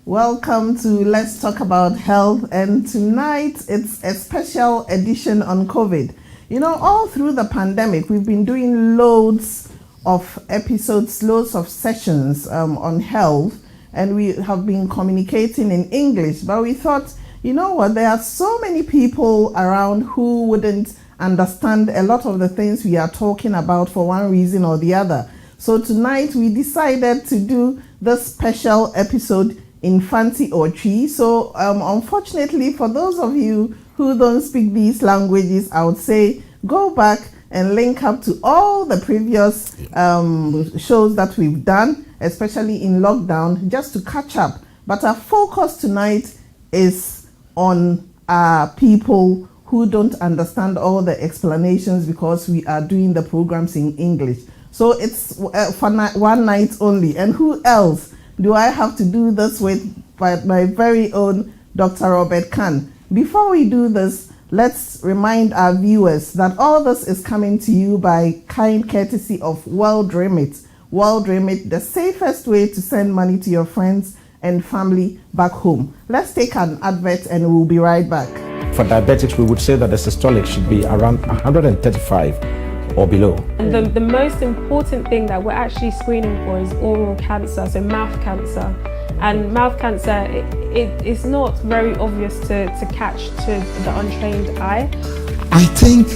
Welcome to Let's Talk About Health, and tonight it's a special edition on COVID. You know, all through the pandemic, we've been doing loads of episodes, loads of sessions on health, and we have been communicating in English, but we thought, you know what, there are so many people around who wouldn't understand a lot of the things we are talking about for one reason or the other. So tonight we decided to do this special episode in Fancy or Tree. So unfortunately, for those of you who don't speak these languages, I would say go back and link up to all the previous shows that we've done, especially in lockdown, just to catch up. But our focus tonight is on people who don't understand all the explanations because we are doing the programs in English. So it's for one night only. And who else do I have to do this with but my very own Dr. Robert Khan? Before we do this, let's remind our viewers that all this is coming to you by kind courtesy of World Remit. World Remit, the safest way to send money to your friends and family back home. Let's take an advert and we'll be right back. For diabetics, we would say that the systolic should be around 135 or below. And the most important thing that we're actually screening for is oral cancer, so mouth cancer. And mouth cancer, it is not very obvious to catch to the untrained eye. I think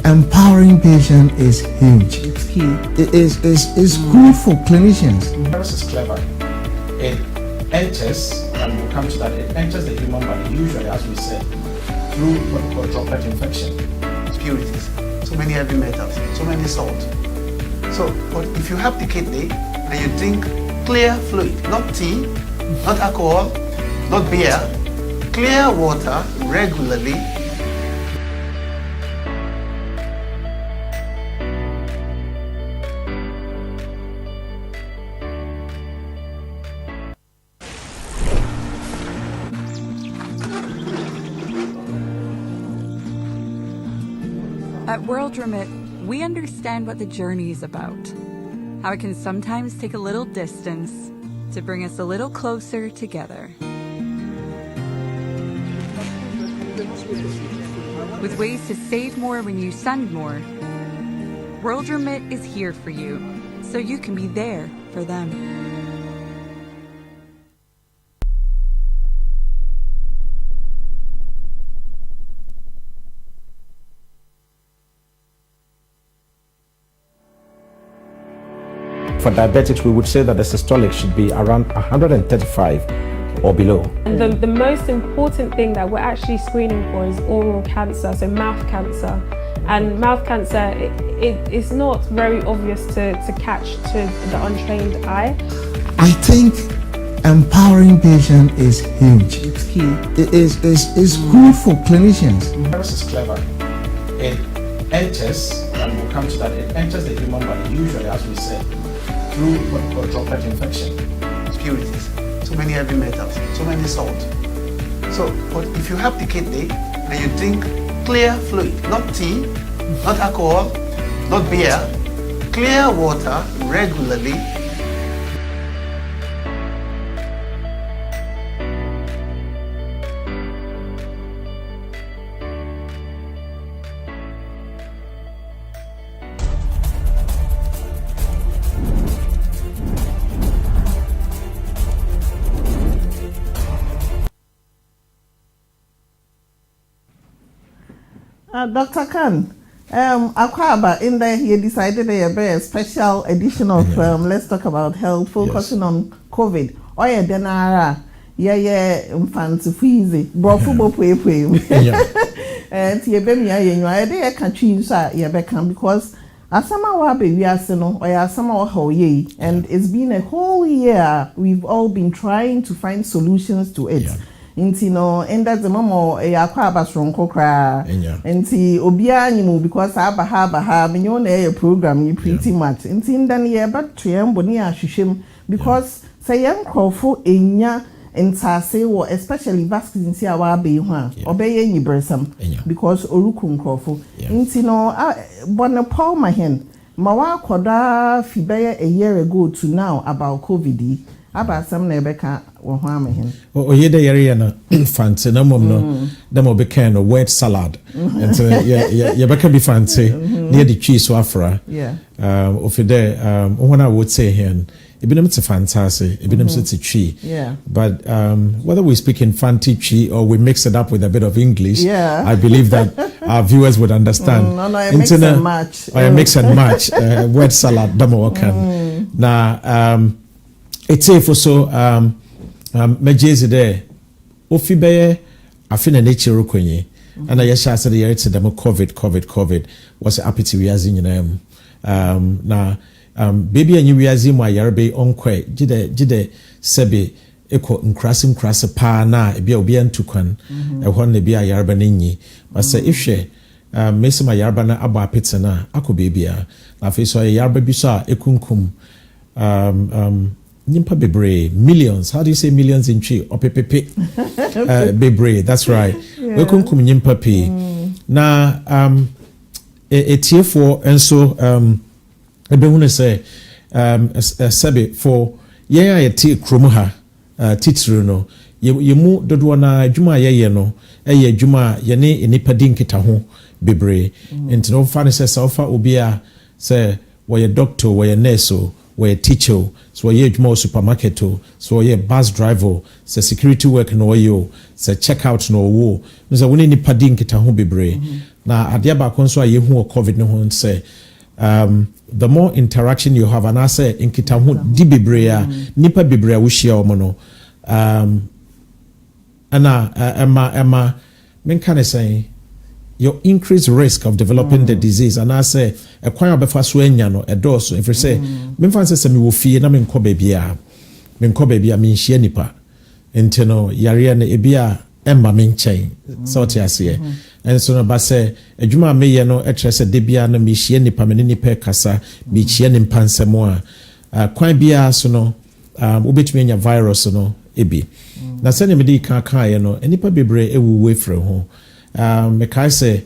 empowering patients is huge. It's key. It is good for clinicians. The virus is clever. It enters, and we'll come to that, it enters the human body, usually, as we said, through what we call droplet infection. Impurities, so many heavy metals, so many salt. So, but if you have the kidney, then you drink clear fluid, not tea, not alcohol, not beer, clear water regularly. At World Remit, we understand what the journey is about. How it can sometimes take a little distance to bring us a little closer together. With ways to save more when you send more, World Remit is here for you, so you can be there for them. For diabetics, we would say that the systolic should be around 135 or below. And the most important thing that we're actually screening for is oral cancer, so mouth cancer. And mouth cancer, it is not very obvious to catch to the untrained eye. I think empowering patients is huge. It's key. It is good for clinicians. The virus is clever. It enters, and we'll come to that, it enters the human body, usually, as we said, through what we call droplet infection. Impurities, so many heavy metals, so many salt. So, but if you have the kidney, then you drink clear fluid, not tea, not alcohol, not beer, clear water regularly. Dr. Khan, Akwaba, in there he decided a very special edition of Let's Talk About Health, focusing on COVID. Oya denara, mfanti fizi, brofu bopwe. And tiyebe miya yenwa, ede country insa yebe because asama wabe we aseno, oya asama wahoye, and it's been a whole year we've all been trying to find solutions to it. Inti no enda zemo yakwa abasronko kra inti obia nyimu because abaha menyo na program you pretty much inti ndan ye batrembo ni ahwehwem because say yam krofo enya ntase wo especially vaccines inti awa be ho a obeye nyibresam because orukun krofo inti no bona Paul Mahen mawa koda fibeye a year ago to now about COVID aba sam na ebeka wo ho amehen o ye de yare na fancy na mom no dem obeka no word salad and so ye beka be fancy near the cheese so afra of there when I would say here ebinum it's fantastic ebinum it's chi but whether we speak in fancy chi or we mix it up with a bit of English I believe that our viewers would understand mix and match or mix and match word salad demo can na it's safe for so majezi there ofi beye afina nature rokonye and I sha said here it's the covid was happy to wiazi nyina na baby anyi wiazi mu ayarbe onkwe gide sebe eko nkrase pa na ebia obi antukwan ehon na bia ayarbe nanyi basa ihwe mesi ma yarba na aba apete na akobebia na afi so yarba bi so a ekunkum nimpa bebre millions. How do you say millions in chi? Opepepe bebre. That's right. We kunkum nimpa pe. Na etie for and so ebe hunu say sebe for ye eti kromu ha titru no ye mu dodo na adwuma ye no eye adwuma ye ne enipa di nkita ho bebre. Enti no fa ne say ofa obi a say wo ye doctor wo ye nurse we teacher so ye adwuma supermarket so ye bus driver so security work no yo so checkout no wo so woni ni padi nkita ho bebre na ade ba kon so ye hu covid no ho say the more interaction you have and I say nkita ho di bebre a nipa bebre a wo hia o mo no Emma men can say your increased risk of developing the disease and I say a kwanya befa so anya no edoso if you say me fan say me wo fie na me nko bebia me nhie nipa enti no yare na ebia emma me nchen so ti ase and so no ba say adwuma me ye no etre say de bia na me hie nipa me nipa kasa me hie ne mpansemo a kwan bia so no obetumi anya virus no ebi na say me di kan ye no nipa bebre ewuwe frɛ ho mekai say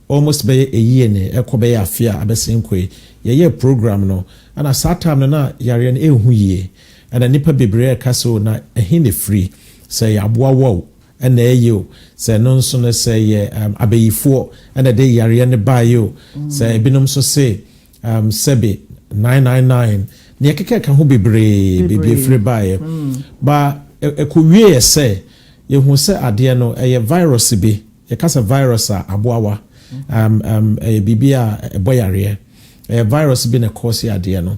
almost be a year ne ekobe ya afia abesenkwe ye program no and at that time na yare na ehu ye and nipa bebre kaso na ehine free say aboa wo and eyo say no nso no say abeyifo and de yare ne ba yo say binom so say sebe 999 ne keke ka ho bebre free ba ba ekowie say ye hu se ade no virus bi ye kasa virus a aboawa bibia boyare virus bi na cause ade no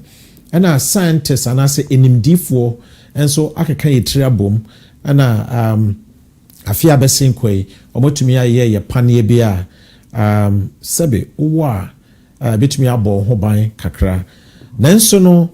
ana scientists ana say enimdifo enso akeka yetria bom ana afia besenkwai omotumi aye ye pane bi a sebe wo a betumi abo ho ban kakra nanso no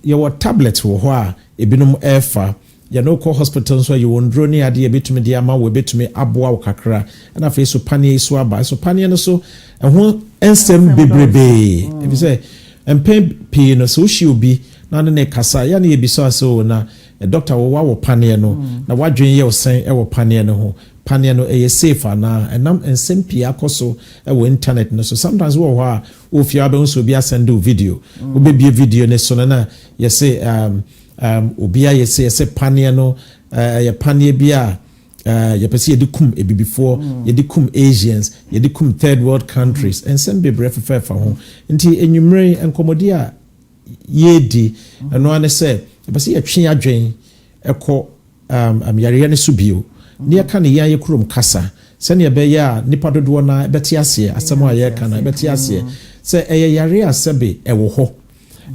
ye wo tablet wo ho a ebinom efa ya no call hospital so you wondro ni ade betumi dia ma we betumi aboa wo kakra na fa so pane so aba so pane no so ho ensem bebrebe if you say empen p no so shi obi na ne kasa ya na ebisa so na doctor wo pane no na wadwen ye osen e wo pane no ho pane no e safe na enam ensem p akoso e wo internet no so sometimes wo ho a wo fi abe so bi send video wo be video ne so na you say obia yese panie no ye panie bia ye pese ye dikum ebibifo ye dikum Asians ye dikum third world countries and some be brefa fa ho nti enwumre enkomodi a ye di eno ane se ye pese ye twe adwen ekọ yare ne subio ne aka ne yan ye kurom kasa se ne be ya nipa dodo na beti ase asemo aye kana beti ase se eye yare asebe ewo ho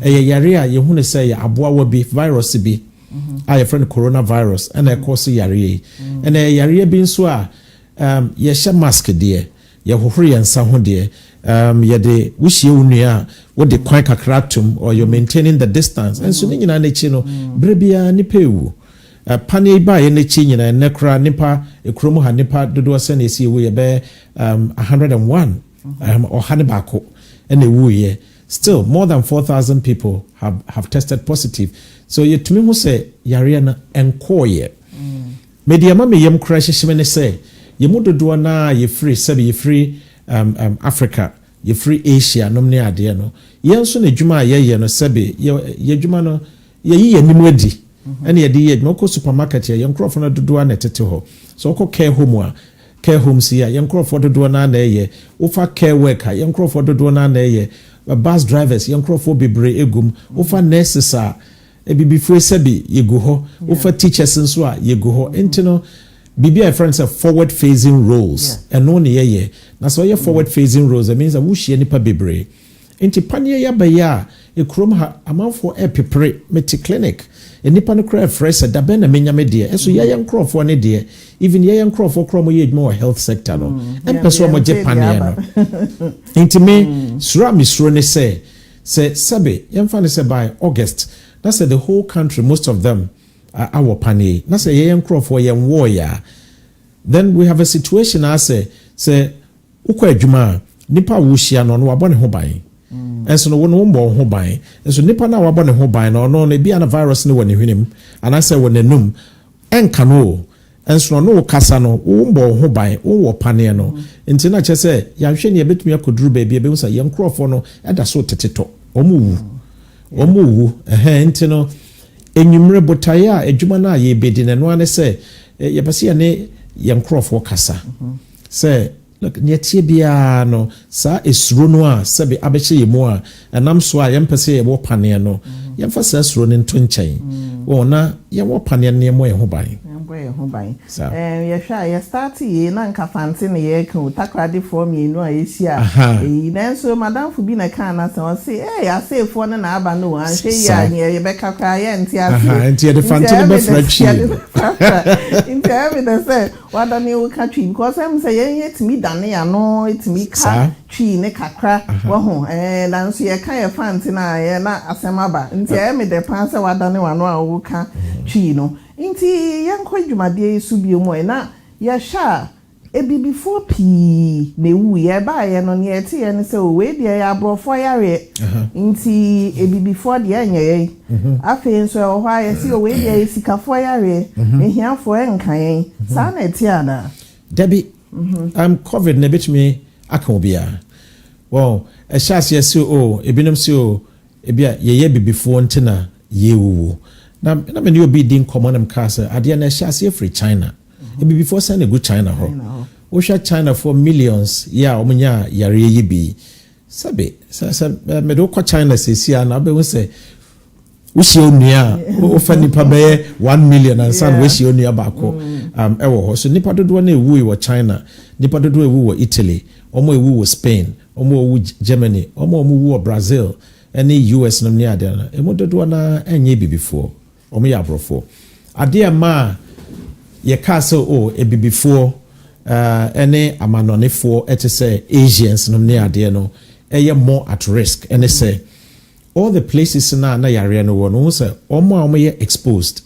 yare a yehu ne say aboa wa bi virus bi a ye friend coronavirus and e cause yare and yare bi nso a ye hye mask de ye hohore ye nsa ho de ye de wuhie unua wo de kwan kakra tum or you maintaining the distance and so ne nyina na chi no brebia ni pewu pane ba ye na chi nyina ne kra nipa ekromu ha nipa dodo se na esi we ye be 101 or hanibako and ewu ye. Still, more than 4,000 people have tested positive. So, you to me who say, Yariana enkoye. Media mama yem crash shimene say, ye mudo duana, ye free, sebi, ye free Africa, ye free Asia, nomne adiano. Ye so ne juma ye no sebi, ye juma no, ye nimu adi ene ye di ye no ko supermarket ye nkrofo no dodo na tete ho so ko care home a care home si ya nkrofo dodo na ye ofa care worker ye nkrofo dodo na ye bus drivers ye nkrofo bebre egum ofa nurses a ebibifo sebi yegu ho ofa teachers nso a yegu ho entino bibia friends are forward facing roles and no ye na so ye forward facing roles that means that wo hie nipa bebre enti panie ya ba ya ekrom ha amanfo epepre meti clinic enipa no kra fresh da ben na menya me de eso ye nkrofo ne de even ye nkrofo krom ye adwuma health sector no empeso mo je panie no enti me sura mi suro ne say sabe yemfa ne say by August that's the whole country most of them our panie na say ye nkrofo ye nwo ya then we have a situation as say ukọ adwuma nipa wo hia no wabọ ne ho ban enso no wo mbọ ho ban enso nipa na wabọ ne ho ban no bia na virus ne wọ ne hwenem ana say wọ nanum enka no enso no kasa no wo mbọ ho ban wo panie no enti na che say ya hwe ne ebetumi akoduru ba bia be say ye nkrofo no eda so teteto omu enti no enyumre botaya adwuma na ye bedi ne no ane say ye pese ye ne ye nkrofo kasa say look nyetie bia no sa esuro no a sebe abeche yemu a enam so a yempese ye wo pane no yemfa sa esuro ne nto nchen wo na ye wo pane ne mo ye ho ban ye hwa ye start ye na nka fanti ne ye ka utakrade for me no a yesia nanso madam fu bi na kan na se o se ya se fo ne na aba no an hwe ya ye be kakra ye nti ase nti ye de fanti ne be frachi nti ebe de se wada ne wo ka twi because am say ye timi dane ya no etimi ka twi ne kakra wo ho nanso ye ka ye fanti na ye na asema ba nti eme de pan se wada ne wa no a wo ka twi no inti yankwa dwumade su biomo na ya sha ebibifo pi na wu ye ba ye no ne ete ye ne se o we de ya brofo yare inti ebibifo de enye afi nso o hwa ye se o we de sikafo yare ehiafo enkan sa na ete ana Debbie COVID na betumi aka obia well a chance yes o ebinom se o ebia ye bibifo ntina ye wu na me you be din common am case ade na hia free China before send a good China ho o sha China for millions ya omunya yare yi bi sabe me do ko China se sia na be we say we shi onua o fa nipa be 1 million and san we shi onua ba ko ewo ho so nipa dodo na ewu wo China nipa dodo ewu wo Italy omo ewu wo Spain omo ewu Germany omo ewu wo Brazil any US no ne ade na emo dodo na enye bi before omo ya brofo ade ma ye castle o ebibifo ene amanonefo etese Asians no ne ade no eye more at risk and say all the places na yare no no say omo ye exposed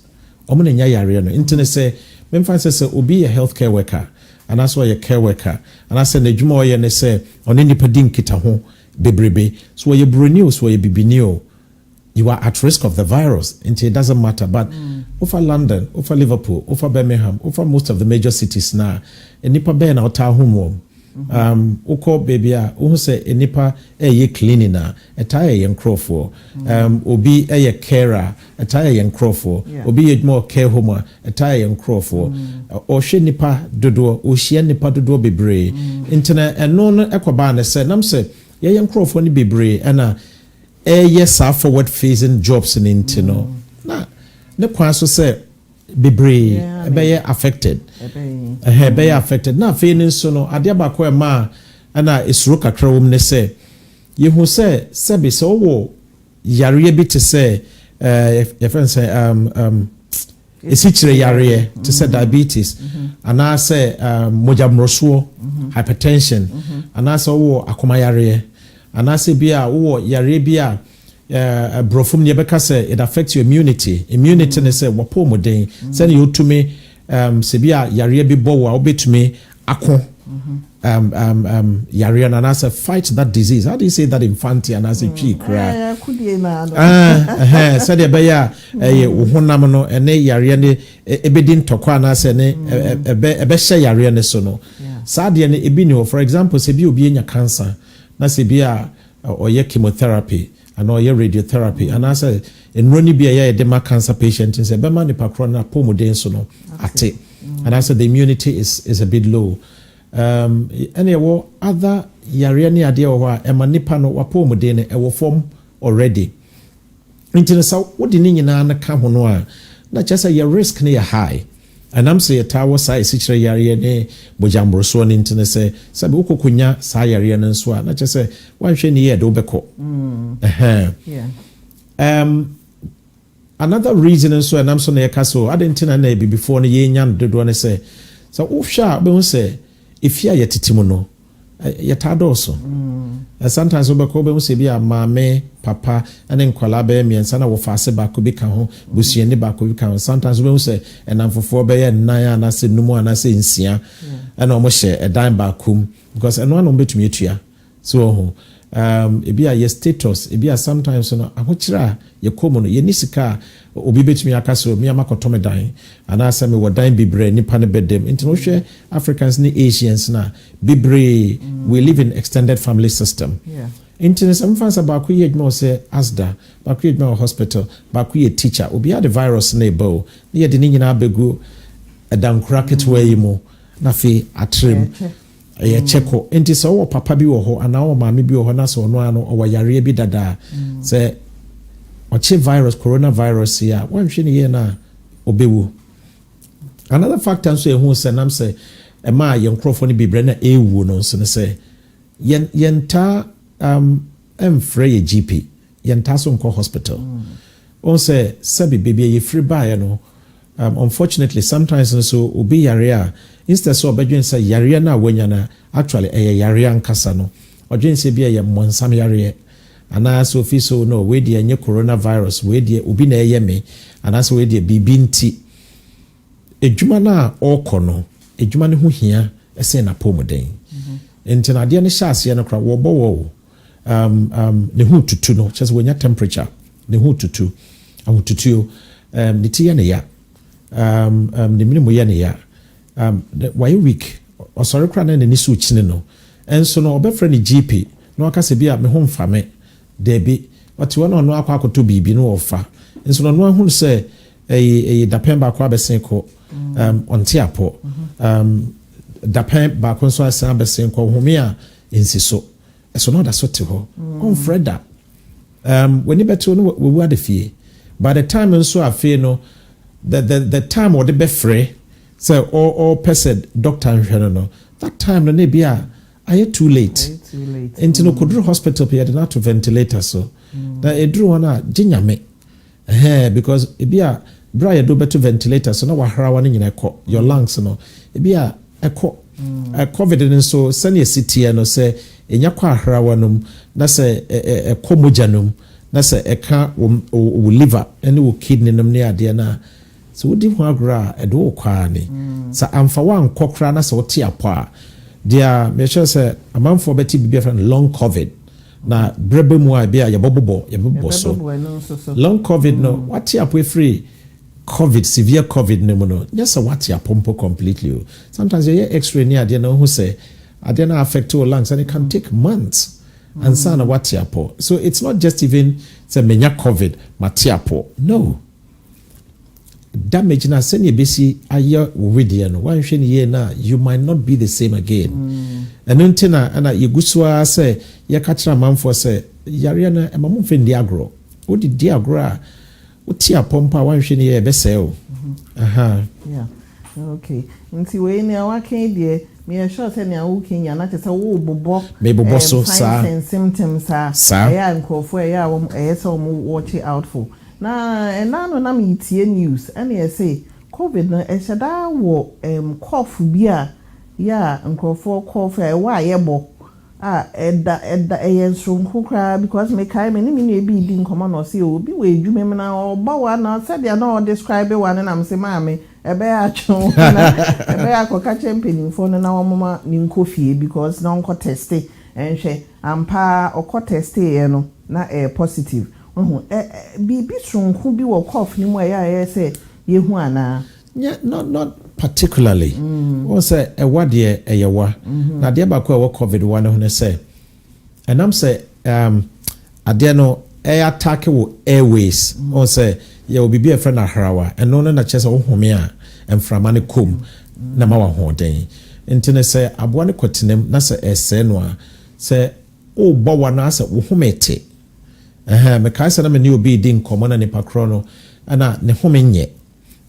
omo na nya yare no intene say memfa say obi a healthcare worker and that's why a care worker and I say na dwuma oye ne say oni nipa din kita ho bebrebe so ye broni so ye bibini you are at risk of the virus. It doesn't matter. But over London, over Liverpool, over Birmingham, over most of the major cities now, a nipa be na ota home. Oko baby who say a nipa ye cleaning na a tire yen crofo. Obi a carer, a tire yen crofo. Obi a more care home, a tire yen crofo. Or she nipa dodo, or she nipa dodo bebre. Internet and non equabane said, Nam say, ye yen crofo ni bebre, and yes, are forward facing jobs in intino. Na ne kwan so say bebre be affected. Be affected. Na feeling so no ade ba ko ma na esuro kakra wom ne say ye hu say sebe so wo yare bi te say your friend say esichire yare to say diabetes and I say mojamroso hypertension and I say wo akoma yare and I say bia wo yare bia brofum ne beka say it affects your immunity ne say wapo moden say you to me se bia yare bi bo wa obetumi akon yare and I say fight that disease. How do you say that in Fanti and as a cheek cry said ya bia wo honam no ene yare ne ebedin tokwa na say ne ebe hye yare ne so no sa de ne ebi ne for example se bi obi enya cancer na se bia or chemotherapy and or radiotherapy and as a enroni be a dema cancer patient and say bema ni pakrona pomuden so no ate and I said the immunity is a bit low any other yare ni ade o wa ema nipa no wapomuden e wo form already into so what the nyina na ka ho no a na just your risk na high and I'm say tawo sai sichire yare ne bojambro so ne ntine say sabe ukokunya sa yare ne nso a na just say wanhwe ne ye de obeko another reason so and I'm so na yakaso adentina na be before ne ye nya dodo ne say so ofsha be hu say ifia yetitimu no yetadoso sometimes obeko be hu say bia maame papa and nkwala be miensa na wo faase ba ko bi ka ho busuani ba ko bi ka ho sometimes we say enamfofo be ye nan na se numu ana se nsia and o mo hye edan ba kum because eno anu betumi etua so e bia ye status e bia sometimes no ahokyira ye komo no ye nisika obi betumi akaso mi amakoto me dan ana se me wo dan bibre nipa ne bedem nti no hwe Africans ni Asians na bibre we live in extended family system internet some fans about ye adwuma say asda ba ku adwuma hospital ba ku ye teacher obi had the virus na ebo na ye de ni nyina abegu adankura ketwa yi mu na fi atrem ye cheko enti so wo papa bi wo ho ana wo maame bi wo ho na so no ano o yare bi dada say oche virus coronavirus ya wanhwe ne ye na obewu another factor so ehun say nam say e ma ye nkrofo ne bibre na ewu no so ne say yenta free ye GP yenta so nko hospital on say sabi baby ye free buy no unfortunately sometimes so obi yare instead so obedwen say yare na wanya na actually yare ankasa no odwen say bia ye monsam yare ana so fi so no we dey nye coronavirus we dey obi na eye me ana so we dey bibi nti edwuma na okono edwuma ne ho hia ese na pomoden enti na de ne hyase no kra wo bowo ne hu tutu no just when your temperature ne hu tutu ahututu ne tie ne ya ne minimum ya ne ya why week osori kra na ne su chine no enso no obefre ne GP no aka se bia me ho mfame debi wati wona no akwa akoto bibi no ofa enso no hu se dapemba kwa besen ko onti apo dapen ba ko so asan besen ko home a ensiso eso no da so te ho on freda when you beto no we were the fee by the time so afi no the time or the be free so or person doctor no that time no ne bia are too late into no kodru hospital pe na to ventilator so that edru wana ginyame because e bia bra do beto ventilator so na wa harawa ne nyina ekọ your lungs no e bia ekọ covid and so senior city no say enya kwa harawa num na say ekọ mojanum na say eka wo liver and wo kidney num ne ade na so wodi ho agra edo kwa ni sa amfa wa nkokra na say wote apo dia me sure say amanfo beti bibia friend long covid na brebe mu a bia yebobo so long covid no wati apo free covid severe covid no just wati apompo completely sometimes you hear x-ray near there no who say ade na affect your lungs and it can take months and sana wati apo so it's not just even say menya covid mati apo no damage na send besi aye with no one hwe ye na you might not be the same again and untina ana yegusua say ye kachira manfo say yare na emamo fendi agro odi di agro uti apompa one hwe ye be say o yeah okay nti we ni awaken de me sure say na wo kenya na tese wo bobo me bobo so sa symptoms ya nkofo ya wo say watch out for na no na me tie news and you say covid no e shada wo cough bia ya nkofo cough e wa yebo eda yensunku kra because me kai me ni e bi di nkoma no say obi we edwuma me na oba wa na said ya na describe one na me say maame ebe ya chon na ebe ya koka champion for na womma ni nkofie because na onko test enhwe ampa okọ test e no na positive bi sunku bi wo cough ni mo ya say ye hu ana yeah not particularly o say e wade e yewa na de ba ko e wo covid one ho ne say and am say ade no attack wo airways on say ye will be a friend na harawa and no na chese wo home a emframa ne kom na ma wa hoden ntine say aboa ne kotinem na say ese no a say o bo wa na say wo home te me kai say na me ne obi di nkomo na nipa kro no ana ne home nye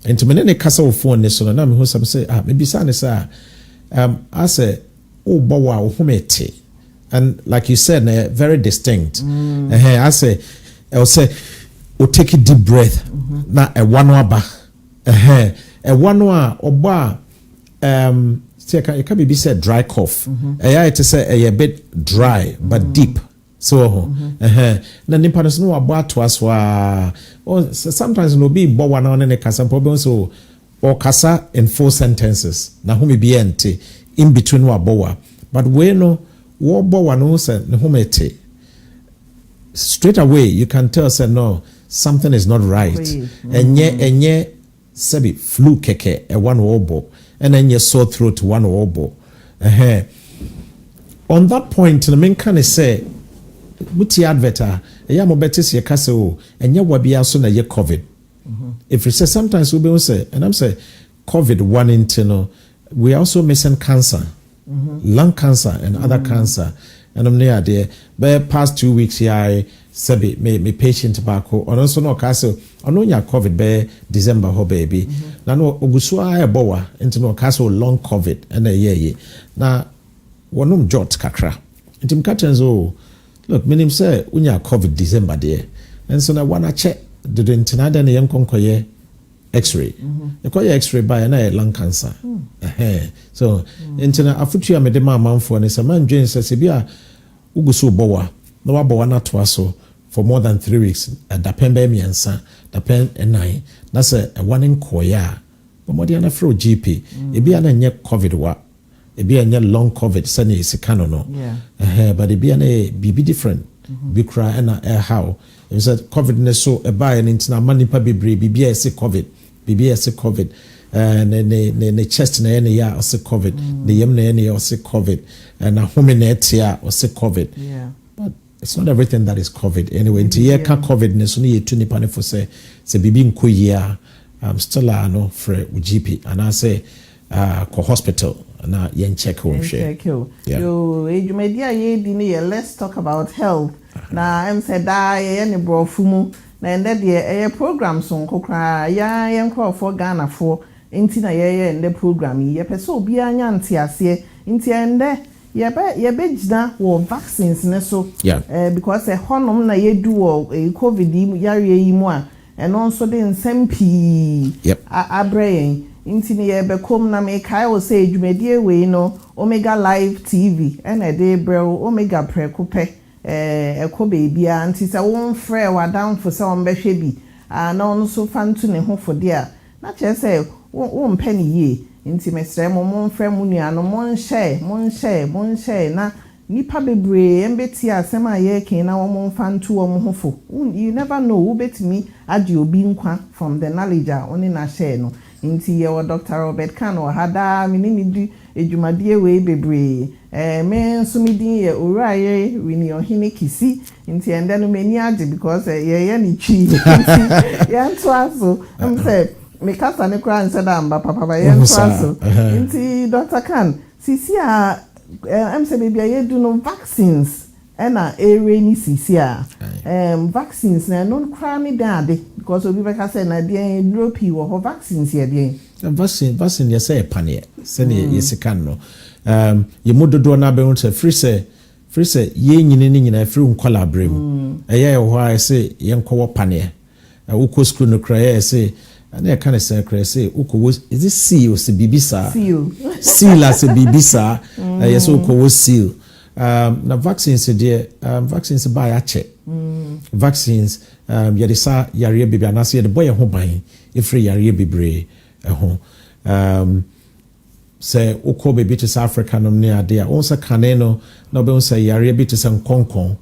ntime ne kasa wo phone ne so na me hu say me bisa ne say I say o bo wa wo home te. And like you said, very distinct. I say, I'll say, we'll take a deep breath. Na a one waba. A one wa oba. It can be said dry cough. It is a bit dry but deep. So, na nipa no about to us wa. Sometimes no be bo one on any kasa problem so or kasa in 4 sentences. Na humi be ente in between wa bowa. But we no. Straight away you can tell say no, something is not right. Enye sebi flu keke e one obo and enye sore throat one obo. On that point the main can say muti adverta eya mo betis ye kase o enye wabia so na ye COVID. If we say sometimes we be say and I'm say COVID one internal we also missing cancer. Lung cancer and other cancer, and I'm near there. But past 2 weeks here, sabi me patient tobacco, and also no castle. I know ya COVID be December ho baby. Now no ogusua e bowa into no castle long COVID and a year. Now one jot kakra. Intim katenzo look minim say unya COVID December there, and so now one check the intinada ne yam konkoye. X-ray. You call your X-ray by a lung cancer. So, interna afutu me de man for and a man Jane says, Sibia Ugusu Bowa, no Bowa not so for more than 3 weeks at the Pembe Miansa, the Pen and 9. That's a one in Koya. But more than a fro GP. It be an COVID wa. It be a long COVID, sunny is a canon. But it be an a BB different. Be cry and a how. It said COVID so a buy and into money pa BBS COVID and the chest na any ya or say COVID the yam na any or say COVID and a hominet ya or say COVID but it's not everything that is COVID anyway into year ka COVID ne so ni etu ni pane for say bibi nko year still no for GP and I say ko hospital na yen check home share yo ejumedia ye di ne let's talk about health na em said die any brofumu na ende de program so nkokra ya yen for Ghana for inti na ye ende program ye pese obi anya ntiase inti ende ye be gina wo vaccines ne so because honom na ye do COVID yare yi mu a eno nso de nsempi abrayen inti ne ye be kom na me kai wo say dwumedie we no Omega Live TV ene de bro Omega prekupe eko baby anti say won frɛ wa down for say on behwe bi na on so fantu ne ho for there na che say won pɛ ne yie nti mesrɛ mo mon frɛ mo nua no mon share na nipa bebre embeti asɛm a ye ken na won fantu won ho fo you never know who betimi ade obi nkwa from the knowledge oni na share no nti ye wo Dr. Robert Kano hada minini di ejumadie we bebre me so me din ye owuraye wini ohene kisi nti ende no mani age because ye ni chi ye nto aso am say me kasa ne kura nse da mba papa ba ye nto aso nti Dr. Kan sisi a am say baby ye do no vaccines ena ere ni sisi a vaccines na non kra ni dade because obi be ka say na dey Europe wo vaccines ye dey vaccine ye say panie say ye sikan no ye mododo na be won say free say ye nyine ni nyina free nkola brem eye ho a say ye nkowo panie uko school no kra ye say na ye kan say kra say uko is this seal say bibisa seal as bibisa ye say uko seal na vaccines there vaccines buy a check vaccines ye sa yare bibi anase ye de boy ho ban e free yare bibre ho say uko baby to South Africa no near there also caneno no be say yare bi to some konkon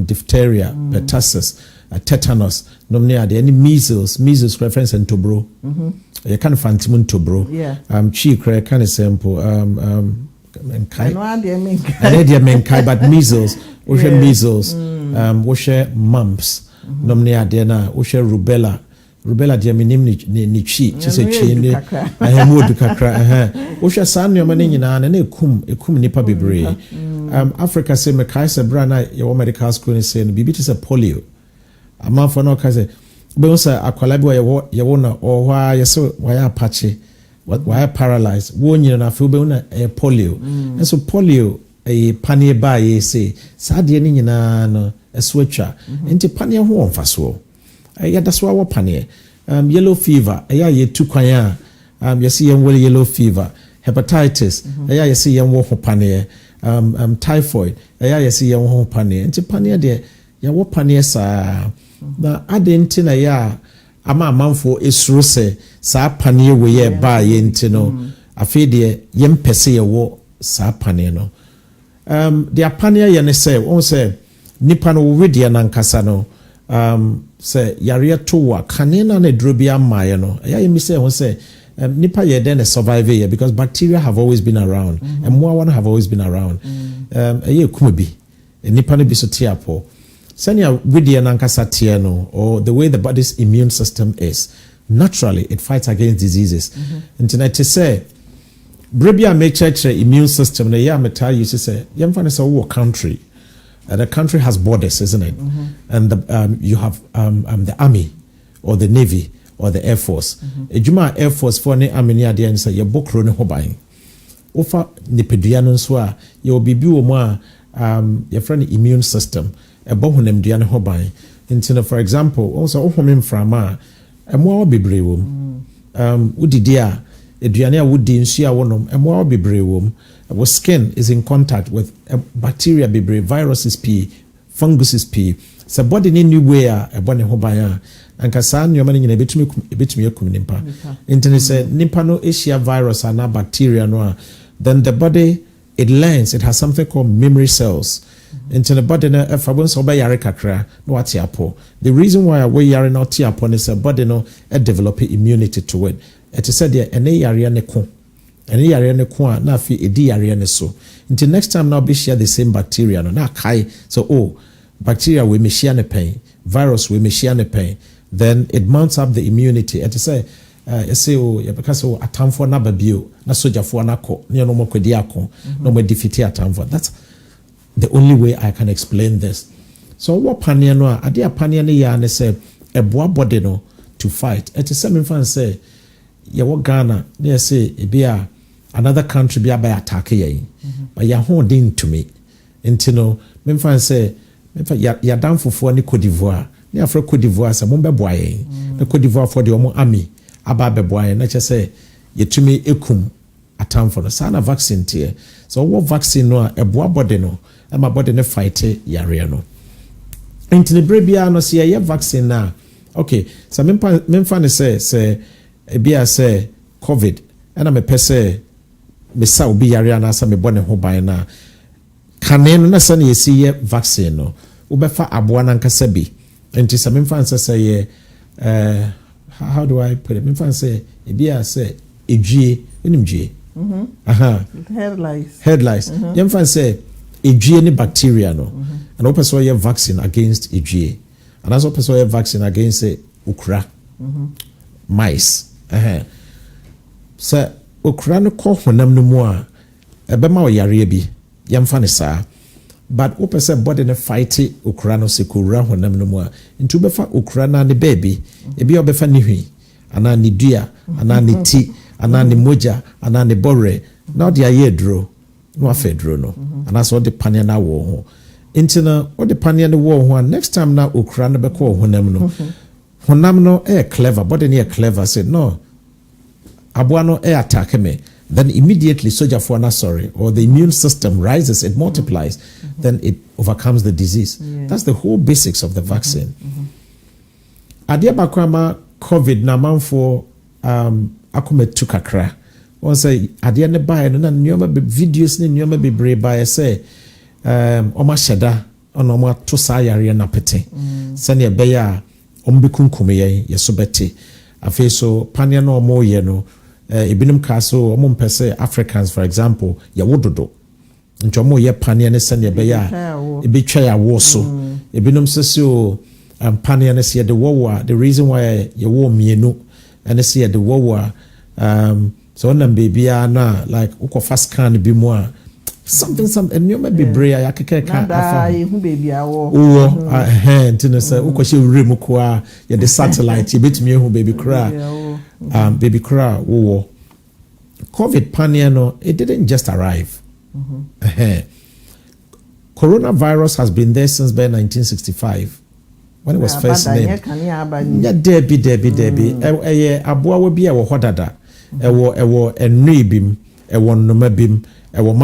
diphtheria pertussis tetanus no near there any measles reference and tobro you can find timun tobro chi cray kind simple menkai but measles measles wo share mumps nom ne ade na wo share rubella de minim ni chi se chi ni mo du kakra wo share san no ma ne nyina na ekum nipa bebre Africa say me kai se brana your medical school say no bibi to say polio ama for no kai say be say akwala bi ye wo na o hwa ye so why apache why paralyzed wo nyina na fe be na polio and so polio panie ba ye say sa de ni nyina no eswatwa enti panie ho onfaso ya daso wo panie yellow fever ye tu kwan a ye see yellow fever hepatitis ye see wo ho panie typhoid ye see wo ho panie enti panie de ya wo panie sa na adenti na ya ama amanfo esuro se sa panie we ye ba ye enti no afi de yempese ye wo sa panie no de apanie ye ne se won se nipa no wedi na nkasa no say yare to wa kanena na drobia maye no ya mi say won say nipa ye den survive here because bacteria have always been around and more one have always been around ye kuma bi nipa no bi so tiapo senia wedi na nkasa tie no or the way the body's immune system is naturally it fights against diseases internet to say brebia make church immune system na ya meta you say yemfa ne so wo country. The country has borders, isn't it? And you have the army or the navy or the air force. Ejuma air force for ne army ni ade say ye bokro ne hoban. Ofa nipedua no so a ye obibi wo mu a your friend immune system e bo honem dua ne hoban. Into for example, also ohomem frama emo bebre wo. Udidi a eduane a wudi nsu a wonom emo bebre wo. Our skin is in contact with bacteria, viruses, funguses, so body in new way a body hobaya and kasan your money in a bit me nimpa. Internet said nimpa no Asia virus and bacteria no. Then the body it learns it has something called memory cells. Into the body no if I want to obey yare kakra no atiapo. The reason why we yare no tiapo is a body no develop immunity to it. It is said there ene yare ne ko. And yare ne kwa na fi edi yare ne so until next time now be share the same bacteria no na kai so bacteria we me share ne pain virus we me share ne pain then it mounts up the immunity and to say you say because atamfo na babio na sojafo na ko ne no mo kwedi akon no mo defeat atamfo. That's the only way I can explain this. So what pania no ade apania ne ya ne say eboa body no to fight and to some fan say ya wo Ghana ne say ebia another country be by attack ye but ya holding to me intino memfa say memfa ya danfofo ne Cote d'Ivoire ne afra Cote d'Ivoire say mo be boaye na Cote d'Ivoire for the omo army aba be boaye na che say yetumi ekum atamfo no sana vaccine tie so what vaccine no e boa body no e ma body ne fight yare no intine brebia no say ye vaccine na okay so memfa ne say ebia say COVID and I'm a pese me sa obi yare na sa me bone ho ban na kane no na sa na yesi ye vaccine no ubefa aboa na nkasa bi enti sa me fansa say ye how do I put it me fansa ebia say edwie enimdwie head lice yem fansa edwie ni bacteria no and open so ye vaccine against edwie and also open so ye vaccine against ukra mice so okra no ko honam no mu a ebema o yare bi yemfa ne saa but open say body ne fight okra no se kura honam no mu a ntu befa okra na ne baby ebi obefa ne hwi ana ne dua ana ne ti ana ne moja ana ne bore na de aye duro no afa duro no ana so de pania na wo ho intina o de pania ne wo ho next time na okra no be ko honam no honam no clever body ne clever say no abuano attack me then immediately soldier for or the immune system rises, it multiplies, then it overcomes the disease. That's the whole basics of the vaccine. Adia bakwama COVID na manfo akome tukakra. One say adia ne buy no na nyoma videos ne nyoma bebre buy say oma sheda ono ma to sa yare na pete. Sane beya ombekunkume ye so bete. Afi so pania no mo ye no ibinum kaso omo mpese Africans for example ya wododo ntomo ye pania ne sene be ya e be twa ya wo so e binom so pania ne se de wo the reason why ye wo mienu and se de wo so on baby na like uko scan bi mu a something and you may be brave ya keke ka afa hu baby awo ntino say uko she rem ko a ye the satellite ye betumi hu baby kra baby kra wo COVID pania no it didn't just arrive. Coronavirus has been there since 1965 when it was first named. Yeah, Debbie. Aboa will be a hodada. Ewo enribim, ewo nomabim, ewo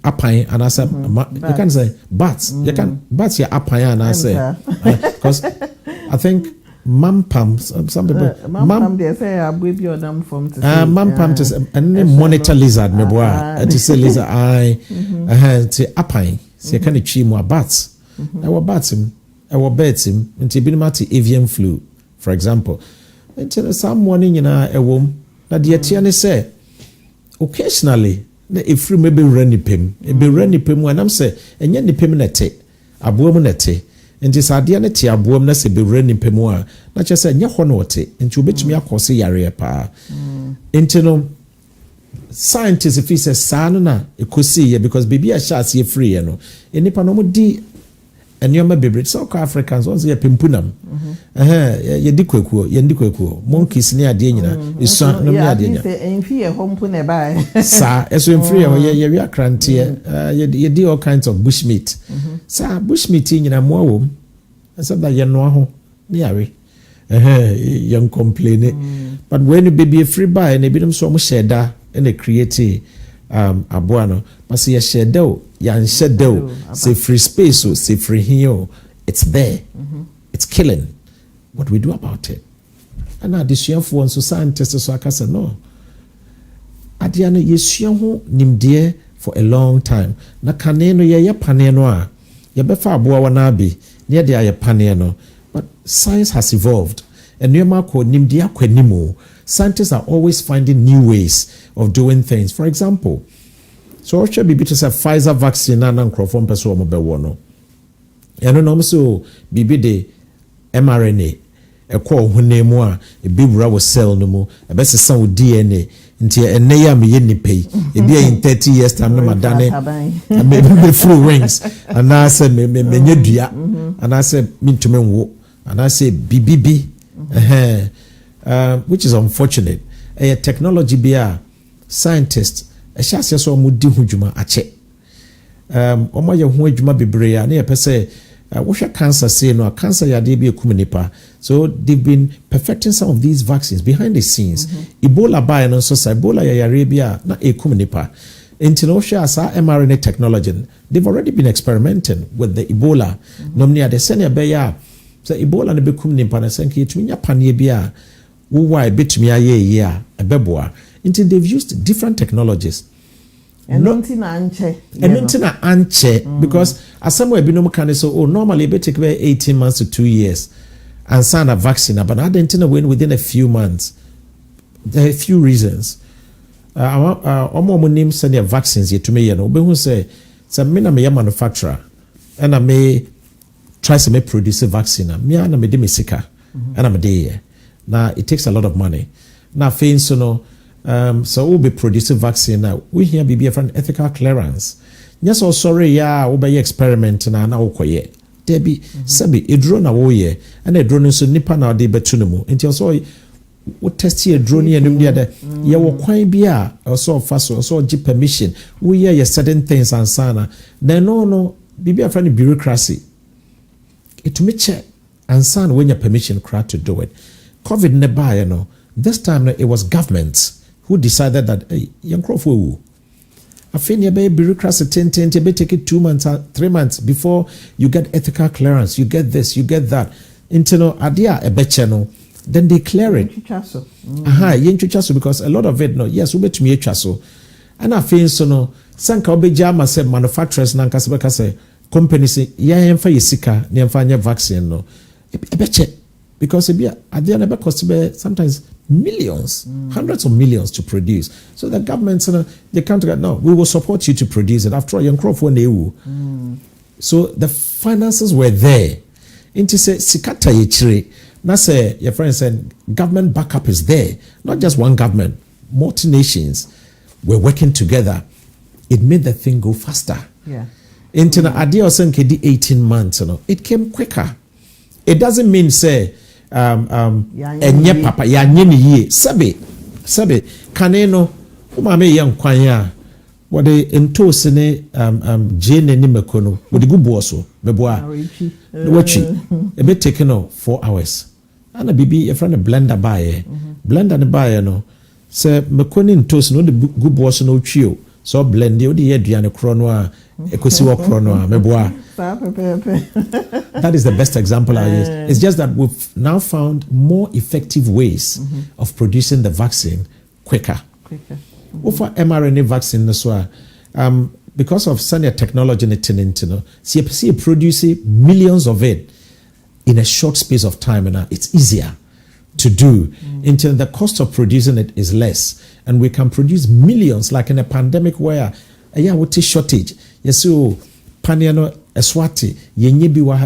apine, and I said, you can say bats. You can bats your apine, and I say, because I think. Mampam, some people. Mampam, they say I will be your damn from to say. Mampam to say, and monitor lizard, me boy. To say lizard, to apine. See, can you cheat more bats? I will bats him, I will bet him, until be mati avian flu, for example. Until some morning, you know, a woman, that the Etienne say, occasionally, if you maybe run pim, it be run pim when I'm say, and yet the piminete, a womanete. Nti sadia ne tia boam na se bewre nimpemu a na che se nye ho no wote nti obetumi akose yare pa nti no scientists if say sanu na ekosi ye because baby a sha se free ye no enipa no mo di enioma bebre South Africans on say pempunam ye di kwekuo monkeys ne ade nyina esu no me ade nya enfi ye hompu ne bai sa eso enfi ye wi akrante ye di all kinds of bushmeat sa bushmeat nyina mo wo except that ye no ho ne yare young complain but when you be free by and be them so mo sheda and they create abuano but say shadow yan shadow say free space so say free here it's there it's killing what we do about it and now this year for so scientists so aka say no adiano yesua ho nimde for a long time na kane no ye pane no a ye befa aboa wana bi ne de aye pane no but science has evolved and nyema ko nimde akwanimo scientists are always finding new ways of doing things. For example, so what should be to say Pfizer vaccine and microphone person mo be wono. And no so bibi de mRNA e ko honemu a e bi wura wo cell no mu e be sesa wo DNA nti ene ya me ye nipai e bi in 30 years time no madane me through wings and I said me nyedua and I said mintumi wo and I say bibibi which is unfortunate. A technology be scientists a chance so mu di hujuma ache omo ye ho adwuma bebre ya na ye pese wo hwe cancer say no cancer ya de be ekumnipa so they've been perfecting some of these vaccines behind the scenes. Ebola by no so Ebola ya Arabia na ekumnipa into no share asa mRNA technology. They've already been experimenting with the Ebola nomnia de senior be ya so Ebola ne bekumnipa na senki tunya panie bia why betumi aye ya ebeboa until they've used different technologies and nontina anche because as somewhere binom can so normally it take about 18 months to 2 years and sign a vaccine but I didn't know when within a few months. There are a few reasons omo name send your vaccines yet to me no be who say me na me manufacturer and I may try to produce a vaccine me na me de mesika and I'm there. Now it takes a lot of money. Now, so no, so we'll be producing vaccine. Now we here be a friend ethical clearance. Yes, or sorry, yeah, we'll be experiment now. Now, okay, there be sabi a drone away and a drone so nipa now de betunumu. Until so we test here drone and the other. Yeah, we quite be or so fast or so G permission. We hear certain things and sana. Then no, be a friend bureaucracy. It me check and sign when your permission crowd to do it. COVID never, you know. This time it was governments who decided that young Crawford. I think you be bureaucracy 10, you be take it 2 months, 3 months before you get ethical clearance. You get this, you get that. Into no idea a channel. Then they clear it. Because a lot of it no, yes, we bet me chaso. And I feel so no, sanka obejama say manufacturers nanka say companies yeah emfa yesika, ne emfa nya vaccine no. Ebeche. Because at the end of the cost, sometimes millions, hundreds of millions to produce. So the governments, they come together, no, we will support you to produce it. After all, young crop for So the finances were there. Into say sikata yechire. Now say your friend said government backup is there. Not just one government, multi-nations were working together. It made the thing go faster. Yeah. Into the idea of saying 18 months, it came quicker. It doesn't mean say enye papa ya nye ni ye sabe kaneno umame yang kwanya wode entosi ne jene ni mekono wode gubo so meboa wachi e be take no 4 hours ana bibi e friend blender buy blender ne buy no say mekoni entosi no de gubo so no twio so blend you the aduane kro no a ekosi wo kro no a meboa. That is the best example I use. It's just that we've now found more effective ways of producing the vaccine quicker. For mRNA vaccine, because of senior technology, see producing millions of it in a short space of time, and it's easier to do. Until the cost of producing it is less, and we can produce millions, like in a pandemic where what is shortage. Yes, so paniano. Eswati yenye biwa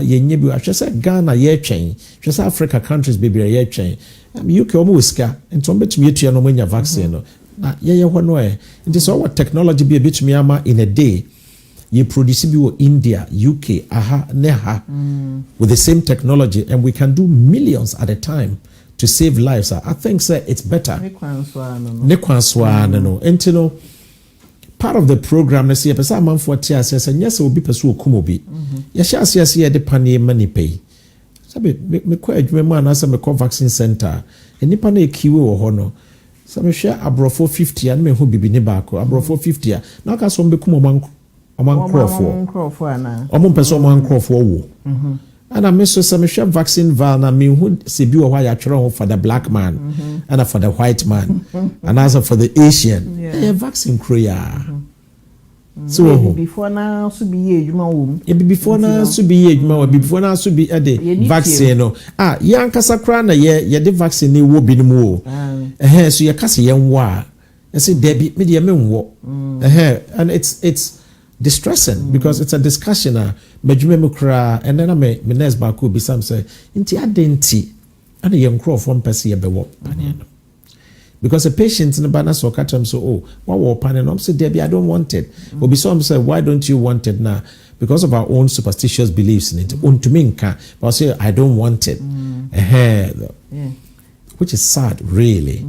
hwese Ghana ye twen hwese Africa countries bibire ye twen UK omo wiska nto betumi etua no manya vaccine no na ye ho no it is our technology be betumi ama in a day you produce bi wo India UK with the same technology, and we can do millions at a time to save lives. I think it's better ne kwanswa no entino part of the program na see pesa manfo tia say yes obi peso okumobi ya sha ase de pane mani pay sabe me kwa adwuma mu anasa me call vaccine center enipa na ekiwe wo ho no sabe hwe abrofo 50 an me ho bibi ne baako abrofo 50 na ka so mbekum omankrofo ana omo peso omankrofo wo and I miss some vaccine val na me who se bi wo hwa ya twere ho for the black man and for the white man and also for the Asian vaccine kroya so before now so be adwuma wo before now so be adwuma wo before now so be the vaccine no yankasa kra na ye the vaccine ni wo bi ni mu o so ye kase ye nwo a say debi me de me nwo and it's distressing because it's a discussion medjume mukra and then me next back will be some say inti adenti and young crow from person ye bewo because a patient in the banner so katam so what war panel no say Debbie I don't want it will be some say why don't you want it now because of our own superstitious beliefs in it to me nka but say I don't want it which is sad really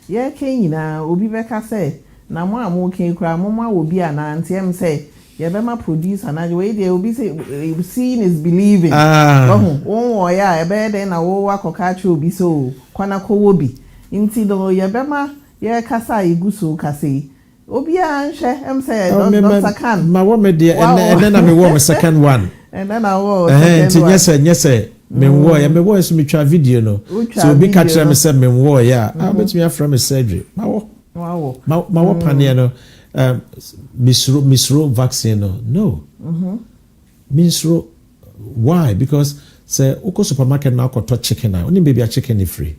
yeah ken na obi beka say na mo amoken kura mo ma obi ana ntem say yebema produce and way they will be say seeing is believing won ya ebe dey na wo akoka che obi so kwana kowo bi inti do yebema ye kasa iguso kase obi anhwe em say Dr. Khan ma wo me dey and then I me wo second one and then I wo second one yes me wo ya me wo so me twa video no so obi ka kire me say me wo ya I bet me afra me surgery ma wo panie no misro vaccine no misro why because say uko supermarket na ko to chicken na oni baby a chicken is free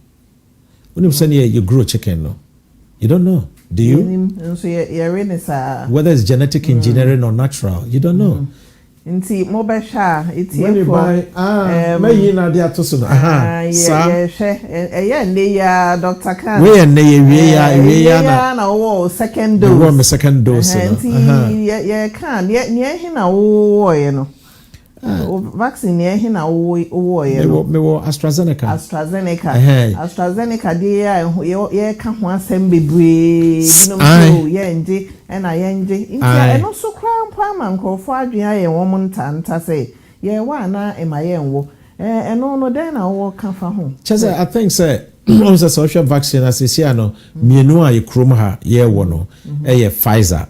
oni say you grow chicken no you don't know do you so you whether it's genetic engineering or natural you don't know nti mo be sha eti for me na dia to so no ne ya Dr. Khan we ne we ya na wo second dose we me second dose nti ye kan ne he na wo ye no vaccine ne he na wo ye no me wo AstraZeneca dia ye ka ho asem bebre no so ye nje na ye nje nti eno so kra mpa man krofo adwea ye wo ntanta say ye wa na ema ye nwo eno no den na wo ka fa ho chese I think say also social vaccine asisia no mienu a ye krom ha ye wo no ye Pfizer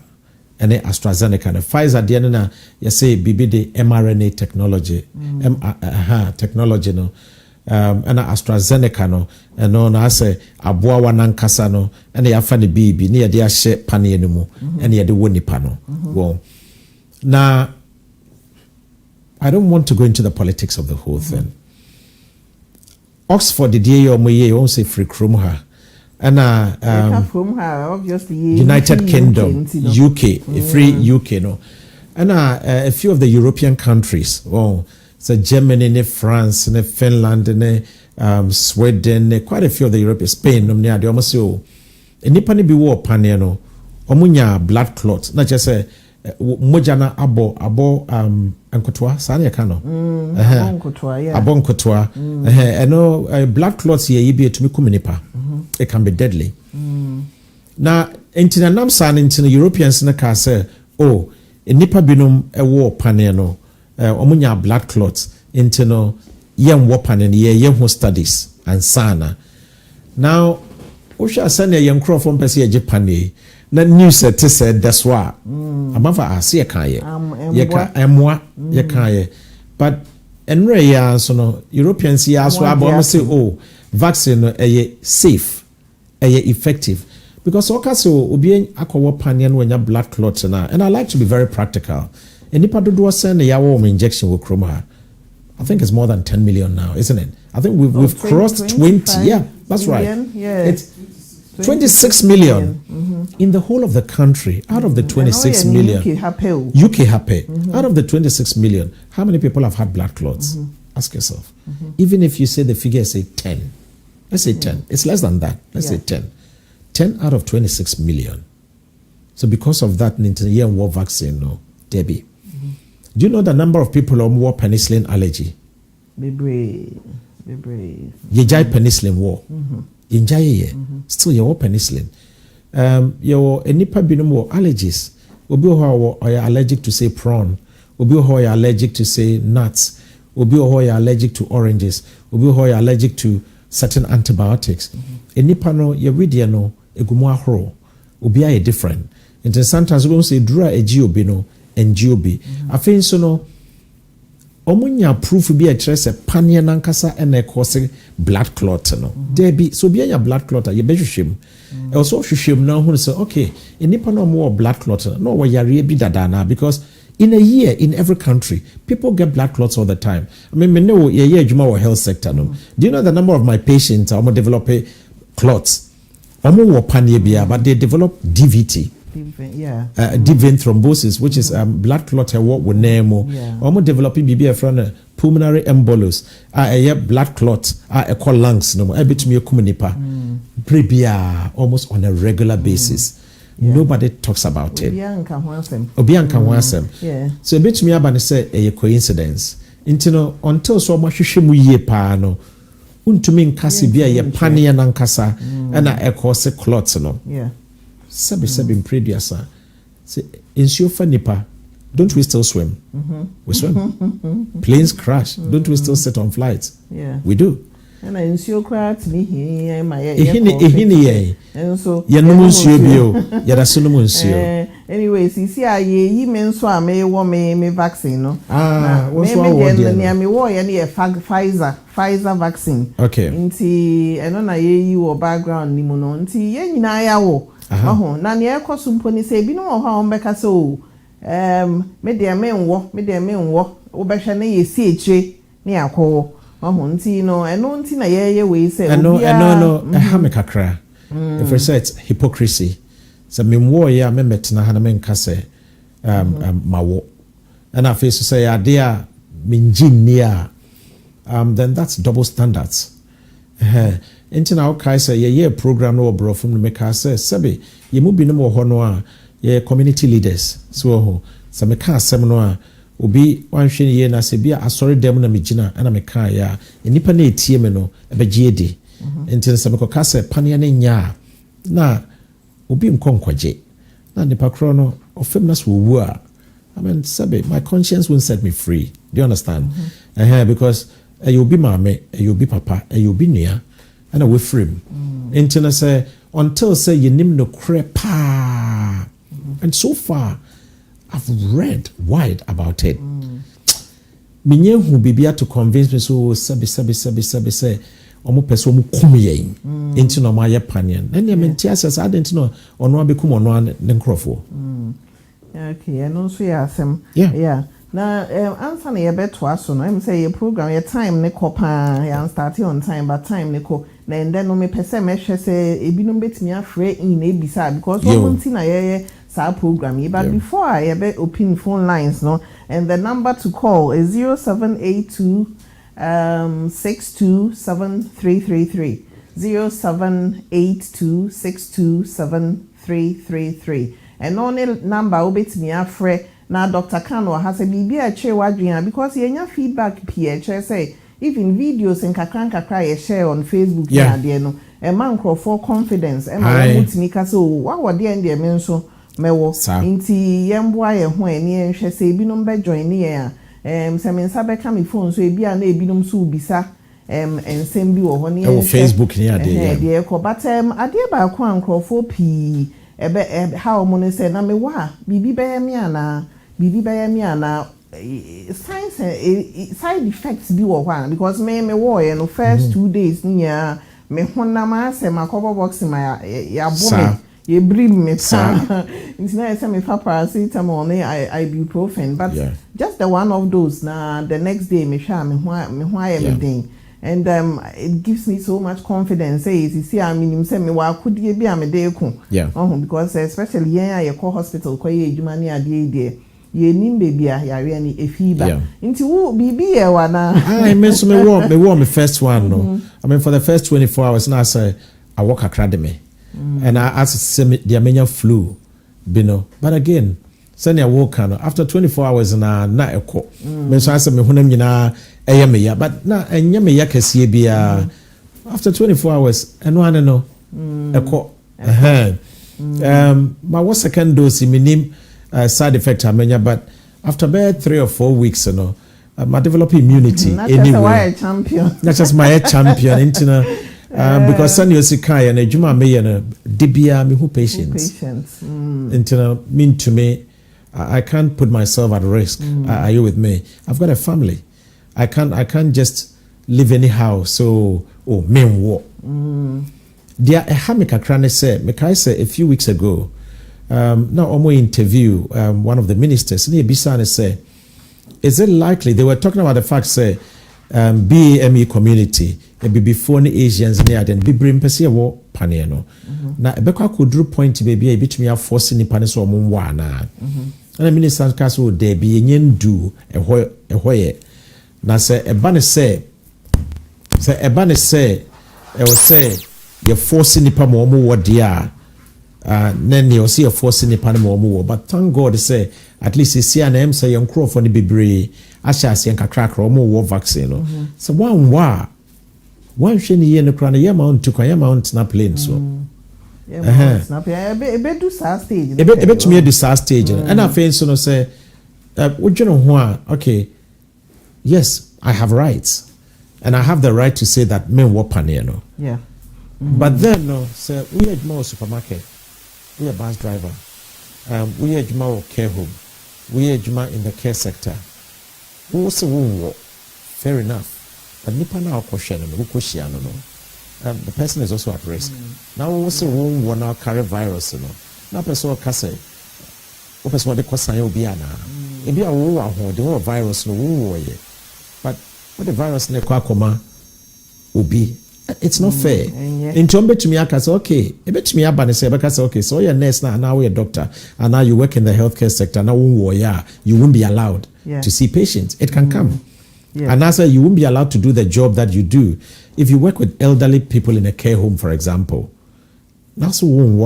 and AstraZeneca. Pfizer the na you say bibi the mRNA technology technology no and AstraZeneca no and no na say aboa wanankasa no and ya fa ne bibi ne ye de ahye pane no mu and ye de woni pa no well now I don't want to go into the politics of the whole thing. Oxford the day or moye won't say free krom ha And from her, obviously, United Kingdom, UK, free UK, no. And a few of the European countries, so Germany, France, Finland, Sweden, quite a few of the European, Spain, they almost say, nipa ni bi wo panel no omunya blood clot na just moja na abo ankotoa sane ka no abonkotoa eno blood clots ye yi bi etumi kum nipa it can be deadly na entina nam san entina Europeans na ka say nipa binom ewo panel no omunya blood clots entina yem wo panel ye ho studies and sana now Osha send a young crow from Pessia Japani. Na news said that's why. Amafa asi yakaye. Emwa yakaye. But enre ya so no Europeans ya so abo say vaccine safe, effective. Because okase obi akwo panye no nya blood clot na. And I like to be very practical. Enipa dodo send a yawo injection wo kroma. I think it's more than 10 million now, isn't it? I think we've crossed 20. Yeah, that's million? Right. Yeah. It's 26 million in the whole of the country. Out of the 26 million, UK happy. Out of the 26 million, how many people have had blood clots? Ask yourself. Even if you say the figure, say 10. Let's say 10. It's less than that. Let's say 10. 10 out of 26 million. So because of that, year war vaccine, no, Debbie. Do you know the number of people on war penicillin allergy? Be brave. You jai penicillin war. Still you penicillin. Your enipa binum war allergies. Obi ho are allergic to say prawn. Obi ho are allergic to say nuts. Obi ho are allergic to oranges. Obi ho are allergic to certain antibiotics. Enipa no ye redia no egumu ahoro. Obi are different. And sometimes we don't say dura eji no NGOB. I think so no. Omunya proof be a trace a pania nankasa and a cause blood clot no. Debbie so be a blood clot you be shim. Also shim now who say okay in nipa no more blood clot no we yare bi dadana because in a year in every country people get blood clots all the time. I mean me know ye juma or health sector no. Do you know the number of my patients are develop clots? Omo wo pania bia but they develop DVT. Deep vein thrombosis, which is blood clot what we name almost developing BBF from pulmonary embolus, a blood clot, a call lungs, no more, a bit me kumanipa, prebia almost on a regular basis. Nobody talks about it. Obianka Wansem. So a bit me about say a coincidence. Until so much shimu ye pano, untumin casibia ye pania nankasa, and a cause clots no. Sebi in previous say ensure for nipa don't we still swim? We swim. Planes crash, don't we still sit on flights? We do. And I ensure craft me here my and so anyways you see ye men so me wo me vaccine no me me wo ye Pfizer vaccine okay nti eno na ye wo background ni mu no nti ye nyina ya wo na ne ekoso mpo ni se bi no ho a ombeka so me de me nwo wo behwe na ye si eche ne akwo nti no eno nti na ye we say no ha me kakra if we say it's hypocrisy so me wo ya me metna ha na me nka se mawo and I face to say ade a me engineer then that's double standards Enti na okay say ye program no bro from me ka say sebe ye mu bi no mo ho no a ye community leaders so ho se me ka asem no a obi wanhwe ye na se bia asori dem na me gina na me ka ya enipa na etie me no ebegie di enti se me ko ka say pania na nya na obi nkonkwaje na nipa kro no ofem na so wu a I mean sebe my conscience won't set me free do you understand because you be mama you be papa you be nua and away frame. Internet say until say you name no crepa. And so far I've read wide about it. Minye who be to convince me so sabi say omo person mu kum yen into no my opinion. Then you mean says I didn't know on one become on one then crofo. Okay, and also yeah. Now, answer na yebe to aso no. I'm say your program your time ne ko pa ya start on time but time ne ko then no me pese me hwe say ebinom betimi afre in ebisa because one thing na ye sa program but before I be open phone lines no and the number to call is 0782 6273333 0782 6273333 and only number obetimi afre na Dr. Kano has a bibi a che wadwin because yenya feedback pie say even videos in kakra ye share on Facebook na de no e man for confidence e ma mutimi ka so wa wode en de me nso mewo nti yemboa ye ho ani enhwe say binom be join ne ye se me nsa be ka me phone so e bia na e binom so ubisa ensem bi wo ho ne Facebook ni ade de ko but ade ba ko ankrofo pi ebe how mo say na me wa bibi be me ana science side effects bi wo ho because me wo ye no first 2 days nya me honam ase makobo box ma ya bome ye brim me pa it's na say me fa paracetamol ne ibuprofen but just the one of those na the next day me sha me ho everything and it gives me so much confidence say you see I mean say me wa kudie bi amede eku because especially yen ye call hospital ko ye adwuma ne ade de ye nim baby a yare ani efiba nti wo bibi ye wa na I me so me warm me first one no I mean for the first 24 hours na say I walk academy and I ask say the amenya flu you know but again send ya walk after 24 hours na ekọ me so say me honam nyina eye me ya but na enye me ya kese bia after 24 hours eno ane no ekọ my one second dose minim side effect amenya but after about 3 or 4 weeks you know I develop immunity anyway champion that's just my champion into because send you sikai and ejuma me na debia me who patients into mean to me I can't put myself at risk are you with me I've got a family I can't just live anyhow so me what there a hamika crane say me kai say a few weeks ago now omo interview one of the ministers and he bisane say is it likely they were talking about the fact say BAME community e be before the Asians near then be bring pese wo pane no na ebekwa kodru point baby e bitumi aforce ni pane so omo wa na and the minister ka so there be nyendu ehoye na say eba ne say e will say you force nipa mo wo dia then you see a force nipa mo wo but thank God say at least you see an em say yon crop for the bebre asha say nkakra mo wo vaccine no so one hwe ni ye no kra na ye mount to kwa ye mount na plane so ebe do sa stage ebe to me do sa stage and I feel so no say what you know who okay yes I have rights and I have the right to say that men wo pane no but then no say we are more supermarket we are bus driver we are more care home we are in the care sector we also wo fair enough but nipa na akoshe no we koshia no the person is also at risk now we also wo now carry virus no na person ka say o person de kosan ye obi ana e bia wo wa ho de virus no wo ye but what the virus ne kwa koma obi it's not fair in tombe to me aka say okay e betumi aba ne say be ka say okay so you're nurse now you're a doctor and now you work in the healthcare sector now you won't be allowed to see patients it can come and also you won't be allowed to do the job that you do if you work with elderly people in a care home for example that's you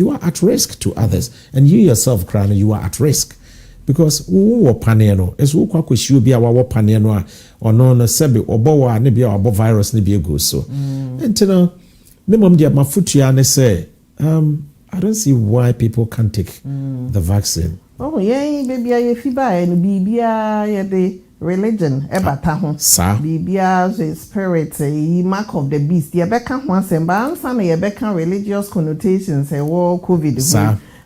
are at risk to others and you yourself Krana you are at risk because wo paneno is wo kwa kwehio bia wo paneno a ono no sebe obo wa ne bia obo virus ne bia go so entino me mom dia mafutua ne say I don't see why people can't take the vaccine yeah baby ye fiba no bibia ye de religion ebata ho bibia spirit mark of the beast ye beka ho asem answer na ye beka religious connotations wo covid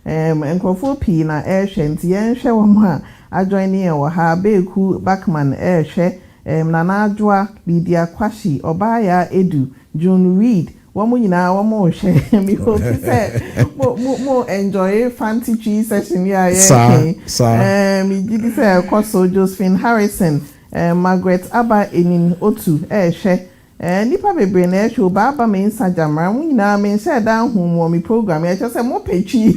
enkrofo pi na ehwe nti yenhwe wo ma ajoin ye wo ha beku backman ehwe na adwa Lydia Kwashi Obaya Edu John Reed wo mo nyina wo mo hwe mi hope say mo enjoy fancy session ya mi gidi say Koso Josephine Harrison Margaret Aba Enin Otu ehwe nipa bebre na ehwe baba me Instagram ra mu nyina me share down home wo me program e say mo petwi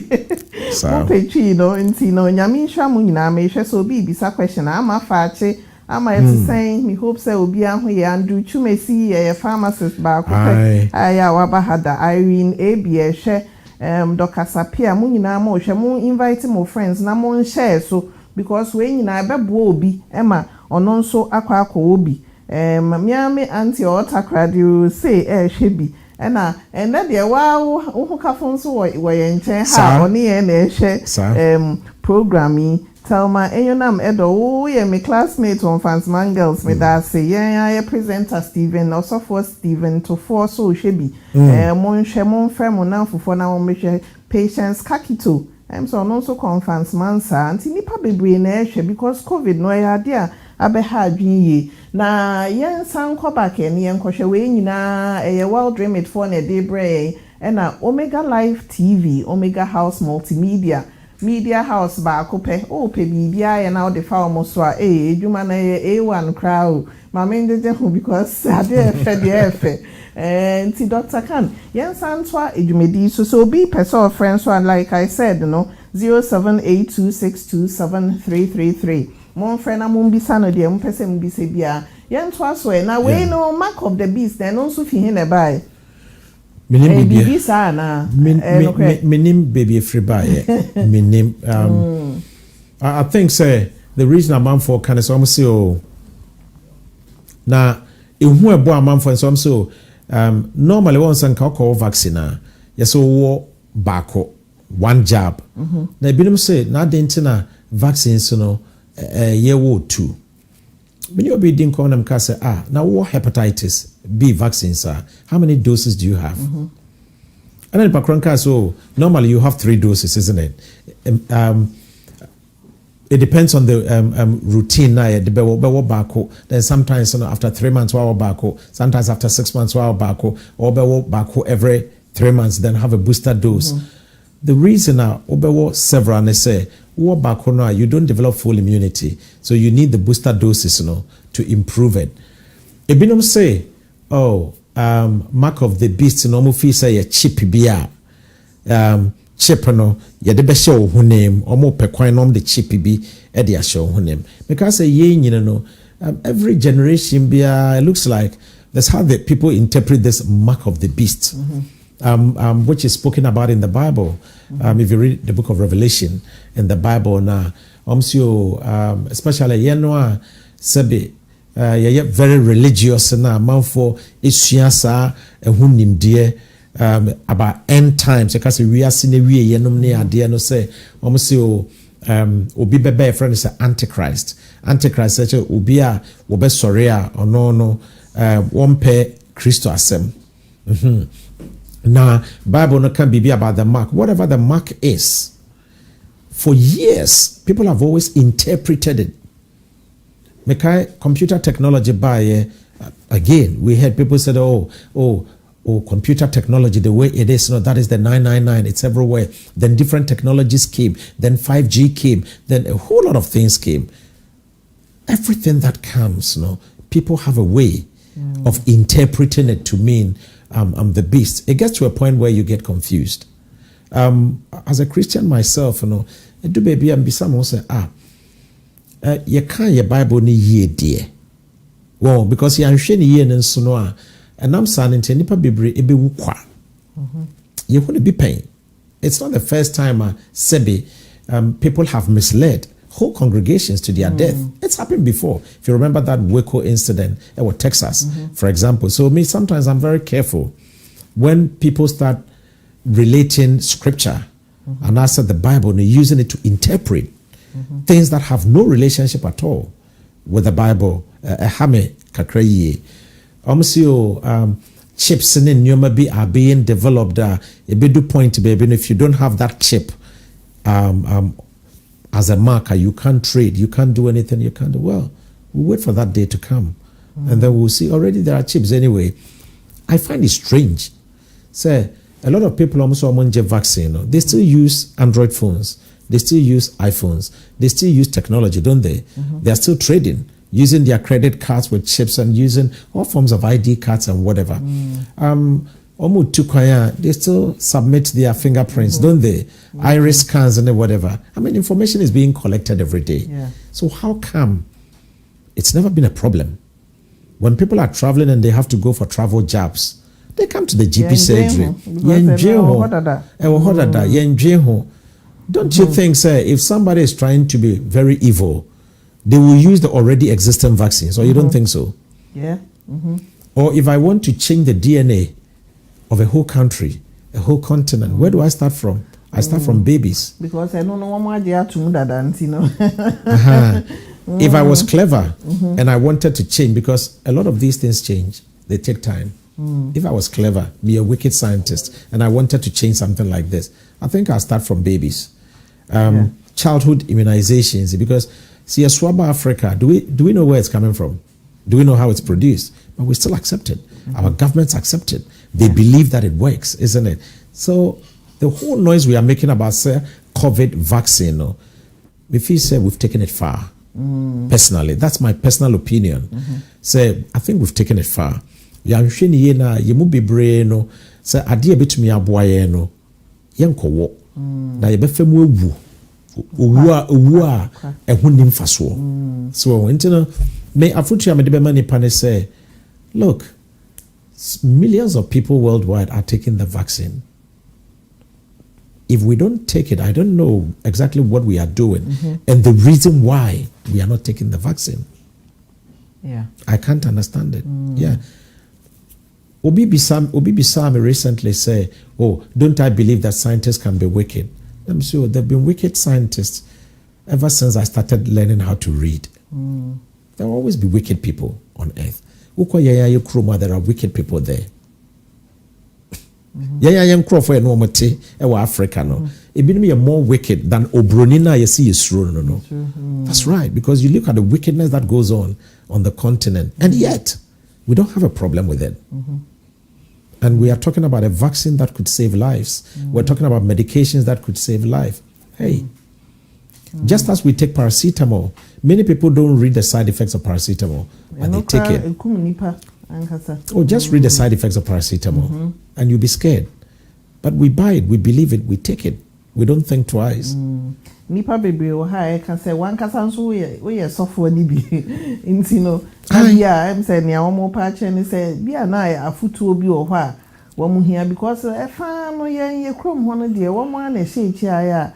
mo petwi no nti no nyame hwa mu nyina me hwe so bi bisa question ama faache ama it saying me hope say obi aho ye Andrew Chumesi ye pharmacist ba ko aya waba hada Irene Abie hwe Dr. Sapia mu nyina mo hwe mu invite mo friends na mo share so because we nyina bebo obi ema ono nso akwa obi miame anti otakra you say shebi ena de wa wo ka fon so wo yenchen ha oni e na ehwe programming Telma enyonam edo wo ye me classmate on Frimpong-Manson girls me da say ye presenter Steven also for Steven to for so shebi mon hwe mon na fofo na mo hwe patience kakito so no so Frimpong-Manson anti nipa bebre na ehwe because COVID no ya dia abeha adwinye na yen san koba ke ne yen kohwe we nyina World Remit for na debre na Omega Live TV Omega House Media House ba kope pe bibia ye na o de fa omo so a edwuma na ye A1 crowd ma me ndeje hu because ade efe nti Dr. Khan yen san to edwumedi so be person friends so like I said 0782627333 mon friend na mon bisa no de mon pese mon bisa bia yen to aso na we no mark of the beast na no so fi hin e bai minim bisa na minim baby free buy minim I think say the reason a man for can so say na ehu ebo a man for so say normally once an call vaccine yes wo bako one jab na binom say na dentina vaccines no ye wo two many obi din call them ka say now what hepatitis B vaccines are how many doses do you have and then pakranka so normally you have 3 doses isn't it it depends on the routine na the be bako then sometimes after 3 months wa bako sometimes after 6 months wa bako or be bako every 3 months then have a booster dose the reason now obewo several and say back now you don't develop full immunity so you need the booster doses to improve it ebinom say mark of the beast mo fi say a chip bia chip no ye de be show hunem omo pekwan no the chip bi e de show hunem because ye nyina no every generation bia it looks like that's how the people interpret this mark of the beast which is spoken about in the Bible. If you read the book of Revelation in the Bible now, especially Yenoa Sebe, very religious na man for isuasa hunim dear about end times because we are seeing we yenom ne ade no say obi bebe friend is antichrist say obi a wo be sori a ono no one pe Christo asem now Bible no can be about the mark whatever the mark is. For years people have always interpreted it. Mekai computer technology by again we heard people said computer technology the way it is that is the 999 it's everywhere. Then different technologies came, then 5G came, then a whole lot of things came. Everything that comes people have a way of interpreting it to mean the beast. It gets to a point where you get confused. As a Christian myself, do baby and be someone say, you can't your Bible ni ye dear. Well, because you're shiny ye and so and I'm saying to nipa bibri ebe wukwa. You want to be paying. It's not the first time Sebi people have misled whole congregations to their death. It's happened before. If you remember that Waco incident in Texas, for example. So sometimes I'm very careful when people start relating scripture and also the Bible and using it to interpret things that have no relationship at all with the Bible. Hame kakraye. Chips in nyoma bi are being developed. A bit point baby. If you don't have that chip, as a marker, you can't trade, you can't do anything, you can't do well. We'll wait for that day to come. And then we'll see. Already there are chips anyway. I find it strange. Say, a lot of people almost want vaccine. They still use Android phones. They still use iPhones. They still use technology, don't they? They are still trading using their credit cards with chips and using all forms of ID cards and whatever. They still submit their fingerprints, don't they? Iris scans and whatever. I mean, information is being collected every day. Yeah. So how come it's never been a problem? When people are traveling and they have to go for travel jobs, they come to the GP surgery. Don't you think, sir, if somebody is trying to be very evil, they will use the already existing vaccines, or you don't think so? Yeah. Or if I want to change the DNA of a whole country, a whole continent, where do I start from? I start from babies. Because I don't know what to know. If I was clever and I wanted to change, because a lot of these things change, they take time. If I was clever, be a wicked scientist, and I wanted to change something like this, I think I'll start from babies. Childhood immunizations, because see, a swab Africa, do we know where it's coming from? Do we know how it's produced? But we still accept it. Our governments accept it. They believe that it works, isn't it? So the whole noise we are making about, say, COVID vaccine, we feel say we've taken it far. Personally, that's my personal opinion. Say, I think we've taken it far. Say, idea bit me aboye no yenkowo na yebefemu ewu owu ehun nimfaso. So me afutu amede be mani pane say, look, millions of people worldwide are taking the vaccine. If we don't take it, I don't know exactly what we are doing and the reason why we are not taking the vaccine. Yeah, I can't understand it. Yeah. Obi Bisami recently said, oh, don't I believe that scientists can be wicked? I'm sure there have been wicked scientists ever since I started learning how to read. There will always be wicked people on earth. There are wicked people there. Africa, no. It more wicked than Obronina no. That's right, because you look at the wickedness that goes on the continent, and yet we don't have a problem with it. And we are talking about a vaccine that could save lives. We're talking about medications that could save life. Hey, just as we take paracetamol, many people don't read the side effects of paracetamol, but they take it. Oh, just read the side effects of paracetamol, and you'll be scared. But we buy it, we believe it, we take it. We don't think twice. Nipa bebre o ha e kan say wan kasa nso we sofo ni bi intino bia em say nia omo pa che ni say bia na afutuo bi o ho a wo mu hia because e fa no ye krom ho no de wo mu ana she chi aya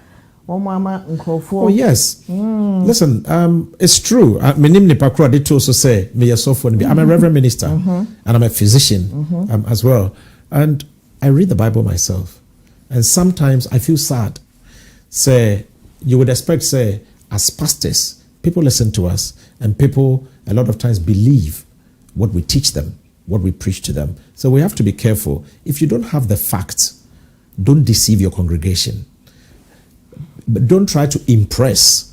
wo mu ama nkrofo. Oh yes. Listen, it's true. Menim nipa kro de to so say me ye sofo ni bi. I'm a reverend minister and I'm a physician as well, and I read the Bible myself, and sometimes I feel sad. Say, you would expect, say, as pastors, people listen to us, and people a lot of times believe what we teach them, what we preach to them. So we have to be careful. If you don't have the facts, don't deceive your congregation. But don't try to impress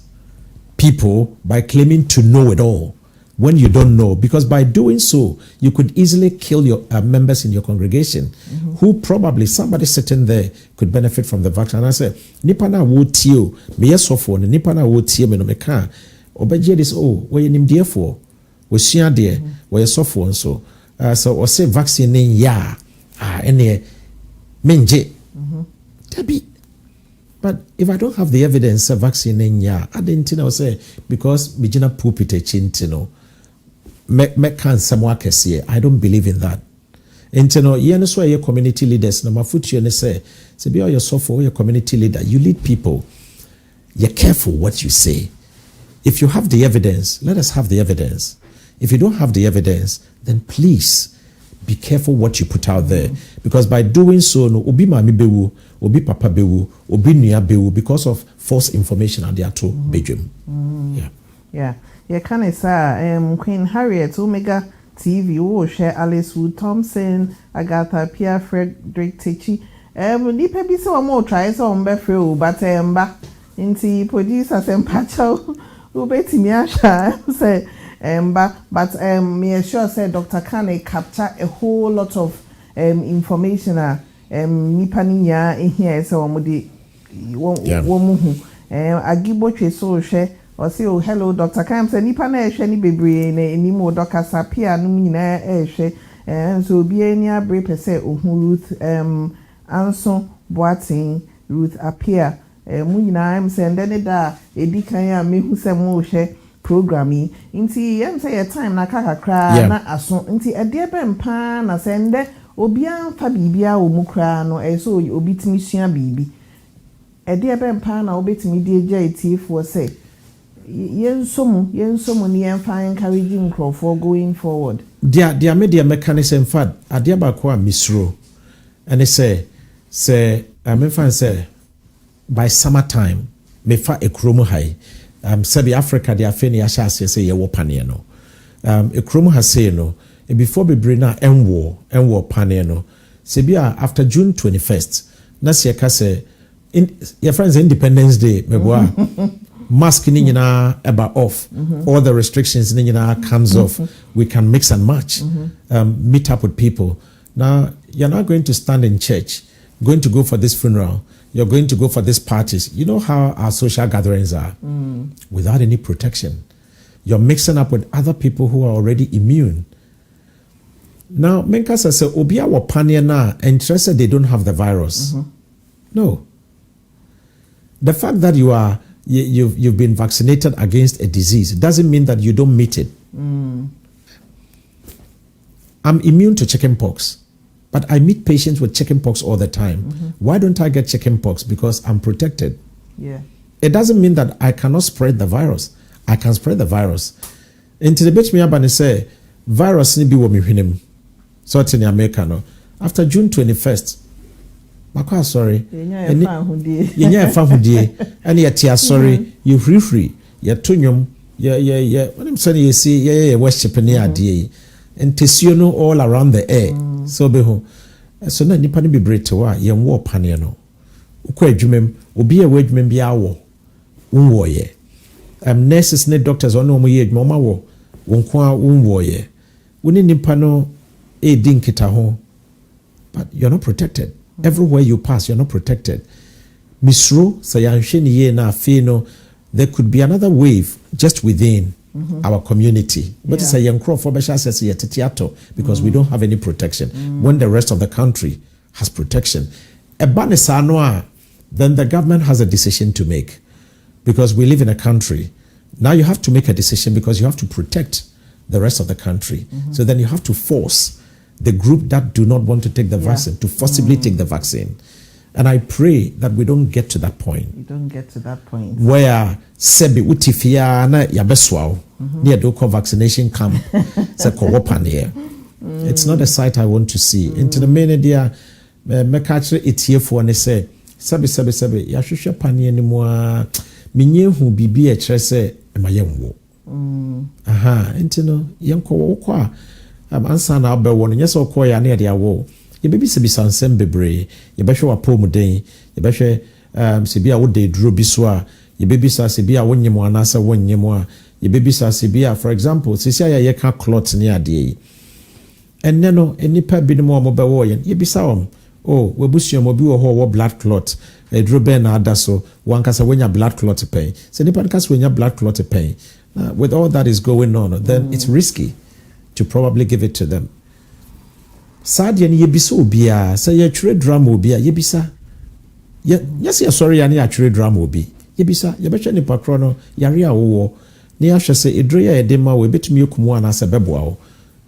people by claiming to know it all when you don't know, because by doing so, you could easily kill your members in your congregation who probably somebody sitting there could benefit from the vaccine. And I say, Nipana wo tio, me yesofo, Nipana wo tio me no me ka. Obeje this, oh, we nim therefore, we share there, we yesofo and so. So or say vaccine ya, any menje. Debbie. But if I don't have the evidence of vaccine ya, I didn't know say because bijina pulpit e chintino. I don't believe in that. And you know, your community leaders, no mafuti you say be all your software, your community leader, you lead people. You're careful what you say. If you have the evidence, let us have the evidence. If you don't have the evidence, then please be careful what you put out there. Because by doing so, no obi mami bewu, obi papa bewu, obi nuya bewu, because of false information and they are too bedroom. Yeah. Yeah, can I say Queen Harriet, Omega TV, who share Alice Wood Thompson, Agatha, Pierre Frederick Techi. Nipa bi se omo try so on befre o, but mba inti producer sem pacho who betimi asha say mba, but me sure say Dr. Kane capture a whole lot of information nipa niya in here so omo de wo mu hu agibo twe so hwe or say, oh, hello, Dr. Kams, and Nipa na ehwe ni bebre na enimo Dr. Sapia no nyina ehwe. So be any abre pese Ruth Anson Boating Ruth appear mu nyina am say ndene da edi kan ya mehu se mo hwe programming nti yem say time na kakakra na aso nti ede be mpa na se nde obia fa bibia wo mu kra no so obi timi sua bibi ede be mpa na obetimi de agya etifo say yensomu ni emfa encouraging for going forward. Dia media mechanism fad adia ba ko a misro and say me fan say by summertime me fa ekromo hai sabi Africa dia fe ni asha say ye wo pane no ekromo ha say no before be bring na enwo pane no se bia after June 21st na se ka say your friends Independence Day me boa mask ni nyina eba off all the restrictions ni nyina comes off we can mix and match meet up with people. Now you're not going to stand in church, going to go for this funeral, you're going to go for these parties. You know how our social gatherings are without any protection. You're mixing up with other people who are already immune. Now menka say obia wo pania na interested they don't have the virus. No, the fact that you've been vaccinated against a disease doesn't mean that you don't meet it. I'm immune to chickenpox, but I meet patients with chickenpox all the time. Why don't I get chickenpox? Because I'm protected. Yeah. It doesn't mean that I cannot spread the virus. I can spread the virus. Into the bit me up and say virus ni bi wo me hwenem. So in America no. After June 21st. Makwa sorry. Yenya fa hudie. Ani ya sorry. You free. Ya tunyum. Yeah. What I'm saying you see yeah worship ni ade. And tesiono all around the air. So beho. So na nipa ni bebre to wa ye wo pane no. Ukọ adwumem obi a wadwumem bia wo. Unwo ye. Nurses ne doctors ono mo ye adwuma wo. Wonko a unwo ye. Woni nipa no e din kita ho. But you're not protected. Everywhere you pass, you're not protected. Misro, sayanhwe ni ye na afi no, there could be another wave just within our community. But it's a young crop for because we don't have any protection. When the rest of the country has protection. Then the government has a decision to make. Because we live in a country. Now you have to make a decision because you have to protect the rest of the country. So then you have to force the group that do not want to take the vaccine to forcibly take the vaccine. And I pray that we don't get to that point. We don't get to that point. Where sebi utifia na yabeswao near doko vaccination camp se here. It's not a sight I want to see. Into the main idea me catch it here for and say sebi ya hwehwe panie ni mo minye hu bibi e kire se emayemwo. Into no yenko wo kwa ansa na abewo no nyese okoya na ya wo ye bebi se bisansem bebre ye behwe wapomuden ye behwe se bia wo de duro bi so a ye bebi sa se bia wonyem anasa wonyem a ye bebi sa se bia for example se sia ye ka clot ni ade yi enne no enipa bi no mo bewo ye ye bisa won oh webusuo mo bi wo ho wo blood clot duro be na ada so wankasa wonya blood clot pain se nipa kasa wonya blood clot pain with all that is going on then it's risky to probably give it to them. Sadia ni yebisa obia, say ye tire drama obia, yebisa. Yes, ya sorry ani atire drama obi. Yebisa, yebehwe ni pakro no, yare a wo. Ni ahwe say edroya ye dema we betumi okumu ana se beboa wo.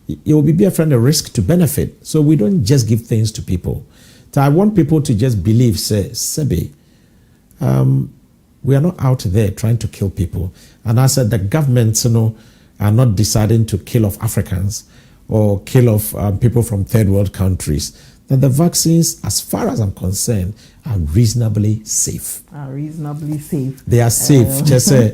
It will be a friend a risk to benefit. So we don't just give things to people. So I want people to just believe say Sebi. We are not out there trying to kill people. And I said the governments, are not deciding to kill off Africans or kill off people from third world countries, then the vaccines, as far as I'm concerned, are reasonably safe. They are safe. Just say,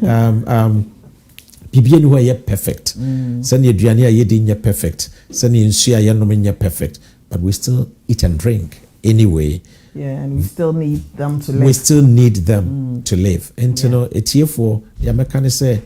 Bibian who are perfect. Send your Diania Yedin perfect. Send your Nsia Yanomina perfect. But we still eat and drink anyway. Yeah, and we still need them to live. We still need them to live. And you know, it's here for Yamakane say,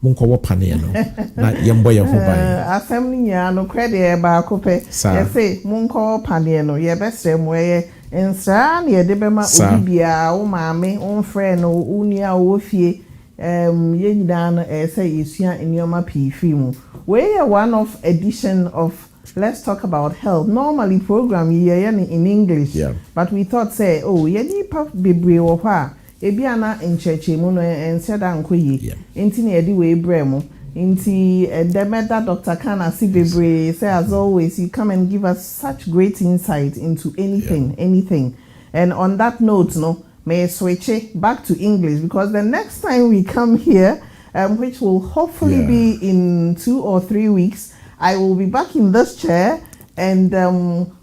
Munko wapane no na yembo ye ho ban asem ni nya no krede ba kope ye say munko pane no ye besre mo ye ensra na ye de bema obi bia wo maame wo frɛ no unia wo fie Ye nyinaa no say yesua nneɛma pii fi mu. We are one of edition of Let's Talk About Health. Normally program ye in English, but we thought say, oh, ye nipa bebree wo hɔ a ebi ana nkyerɛkyerɛ mu no enseda nkoyi. Enti na yɛde we brɛ mu. Inti Demeda Dr. Kana Sibebre say as always you come and give us such great insight into anything. And on that note, no, may I switch it back to English because the next time we come here, which will hopefully be in 2 or 3 weeks, I will be back in this chair and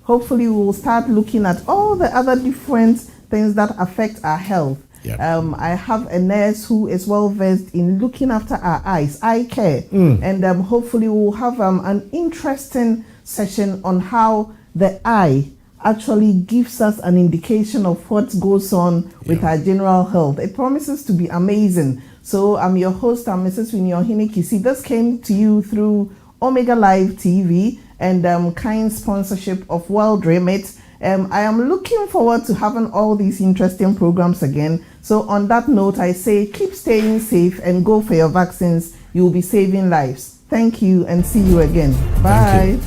hopefully we will start looking at all the other different things that affect our health. I have a nurse who is well versed in looking after our eyes, eye care, and hopefully we'll have an interesting session on how the eye actually gives us an indication of what goes on with our general health. It promises to be amazing. So I'm your host, I'm Mrs. Winnie Kisi. This came to you through Omega Live TV and kind sponsorship of World Remit. I am looking forward to having all these interesting programs again. So on that note, I say keep staying safe and go for your vaccines. You'll be saving lives. Thank you and see you again. Bye.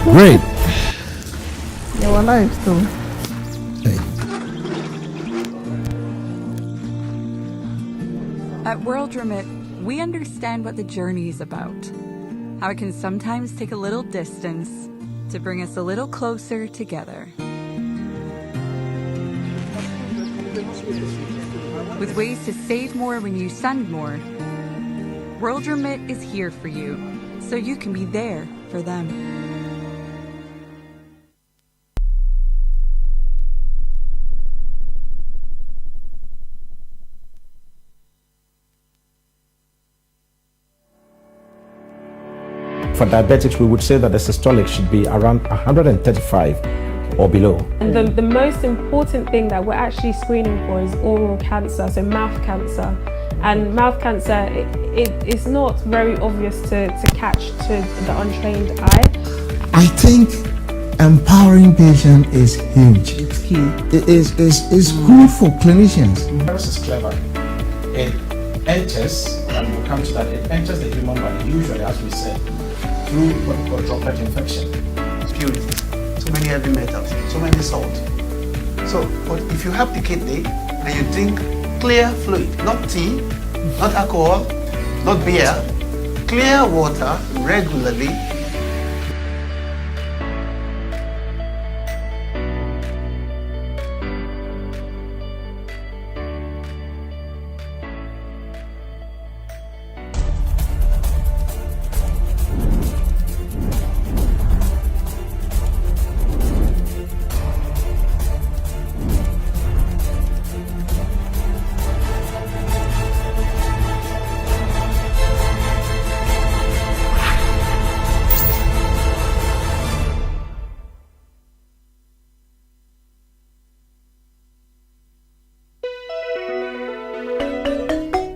Great. You're alive still. At World Remit, we understand what the journey is about. How it can sometimes take a little distance to bring us a little closer together. With ways to save more when you send more, World Remit is here for you, so you can be there for them. For diabetics, we would say that the systolic should be around 135 or below. And the most important thing that we're actually screening for is oral cancer, so mouth cancer. And mouth cancer, it's not very obvious to catch to the untrained eye. I think empowering patient is huge. It's key. It is good for clinicians. The virus is clever. It enters, and we'll come to that, it enters the human body, usually, as we said, through what we call droplet infection. Impurities, so many heavy metals, so many salt. So, but if you have the kidney and you drink clear fluid, not tea, not alcohol, not beer, clear water regularly,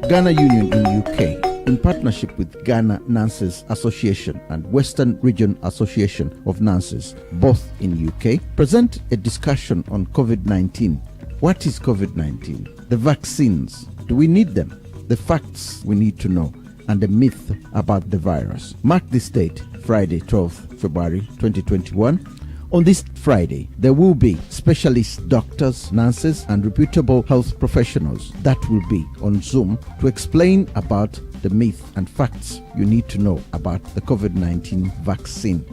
Ghana Union in UK, in partnership with Ghana Nurses Association and Western Region Association of Nurses, both in UK, present a discussion on COVID-19. What is COVID-19? The vaccines. Do we need them? The facts we need to know, and the myth about the virus. Mark this date, Friday, 12th February 2021. On this Friday, there will be specialist doctors, nurses, and reputable health professionals that will be on Zoom to explain about the myth and facts you need to know about the COVID-19 vaccine.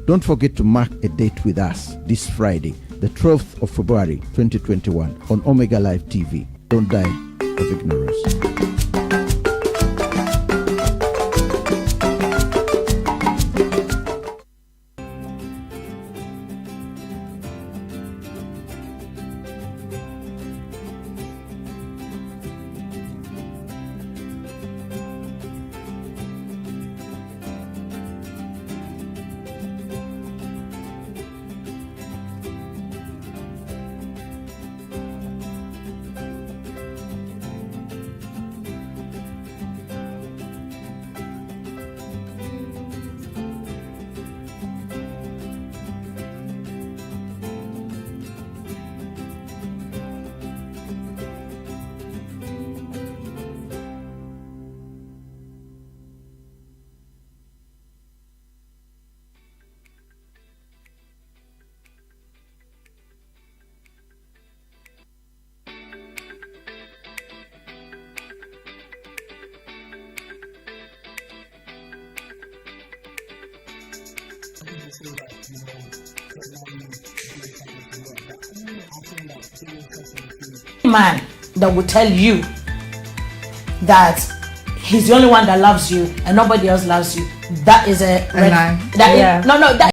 Don't forget to mark a date with us this Friday, the 12th of February 2021 on Omega Live TV. Don't die of ignorance. Man that will tell you that he's the only one that loves you and nobody else loves you, that is a red, lie. that is, Yeah. no, that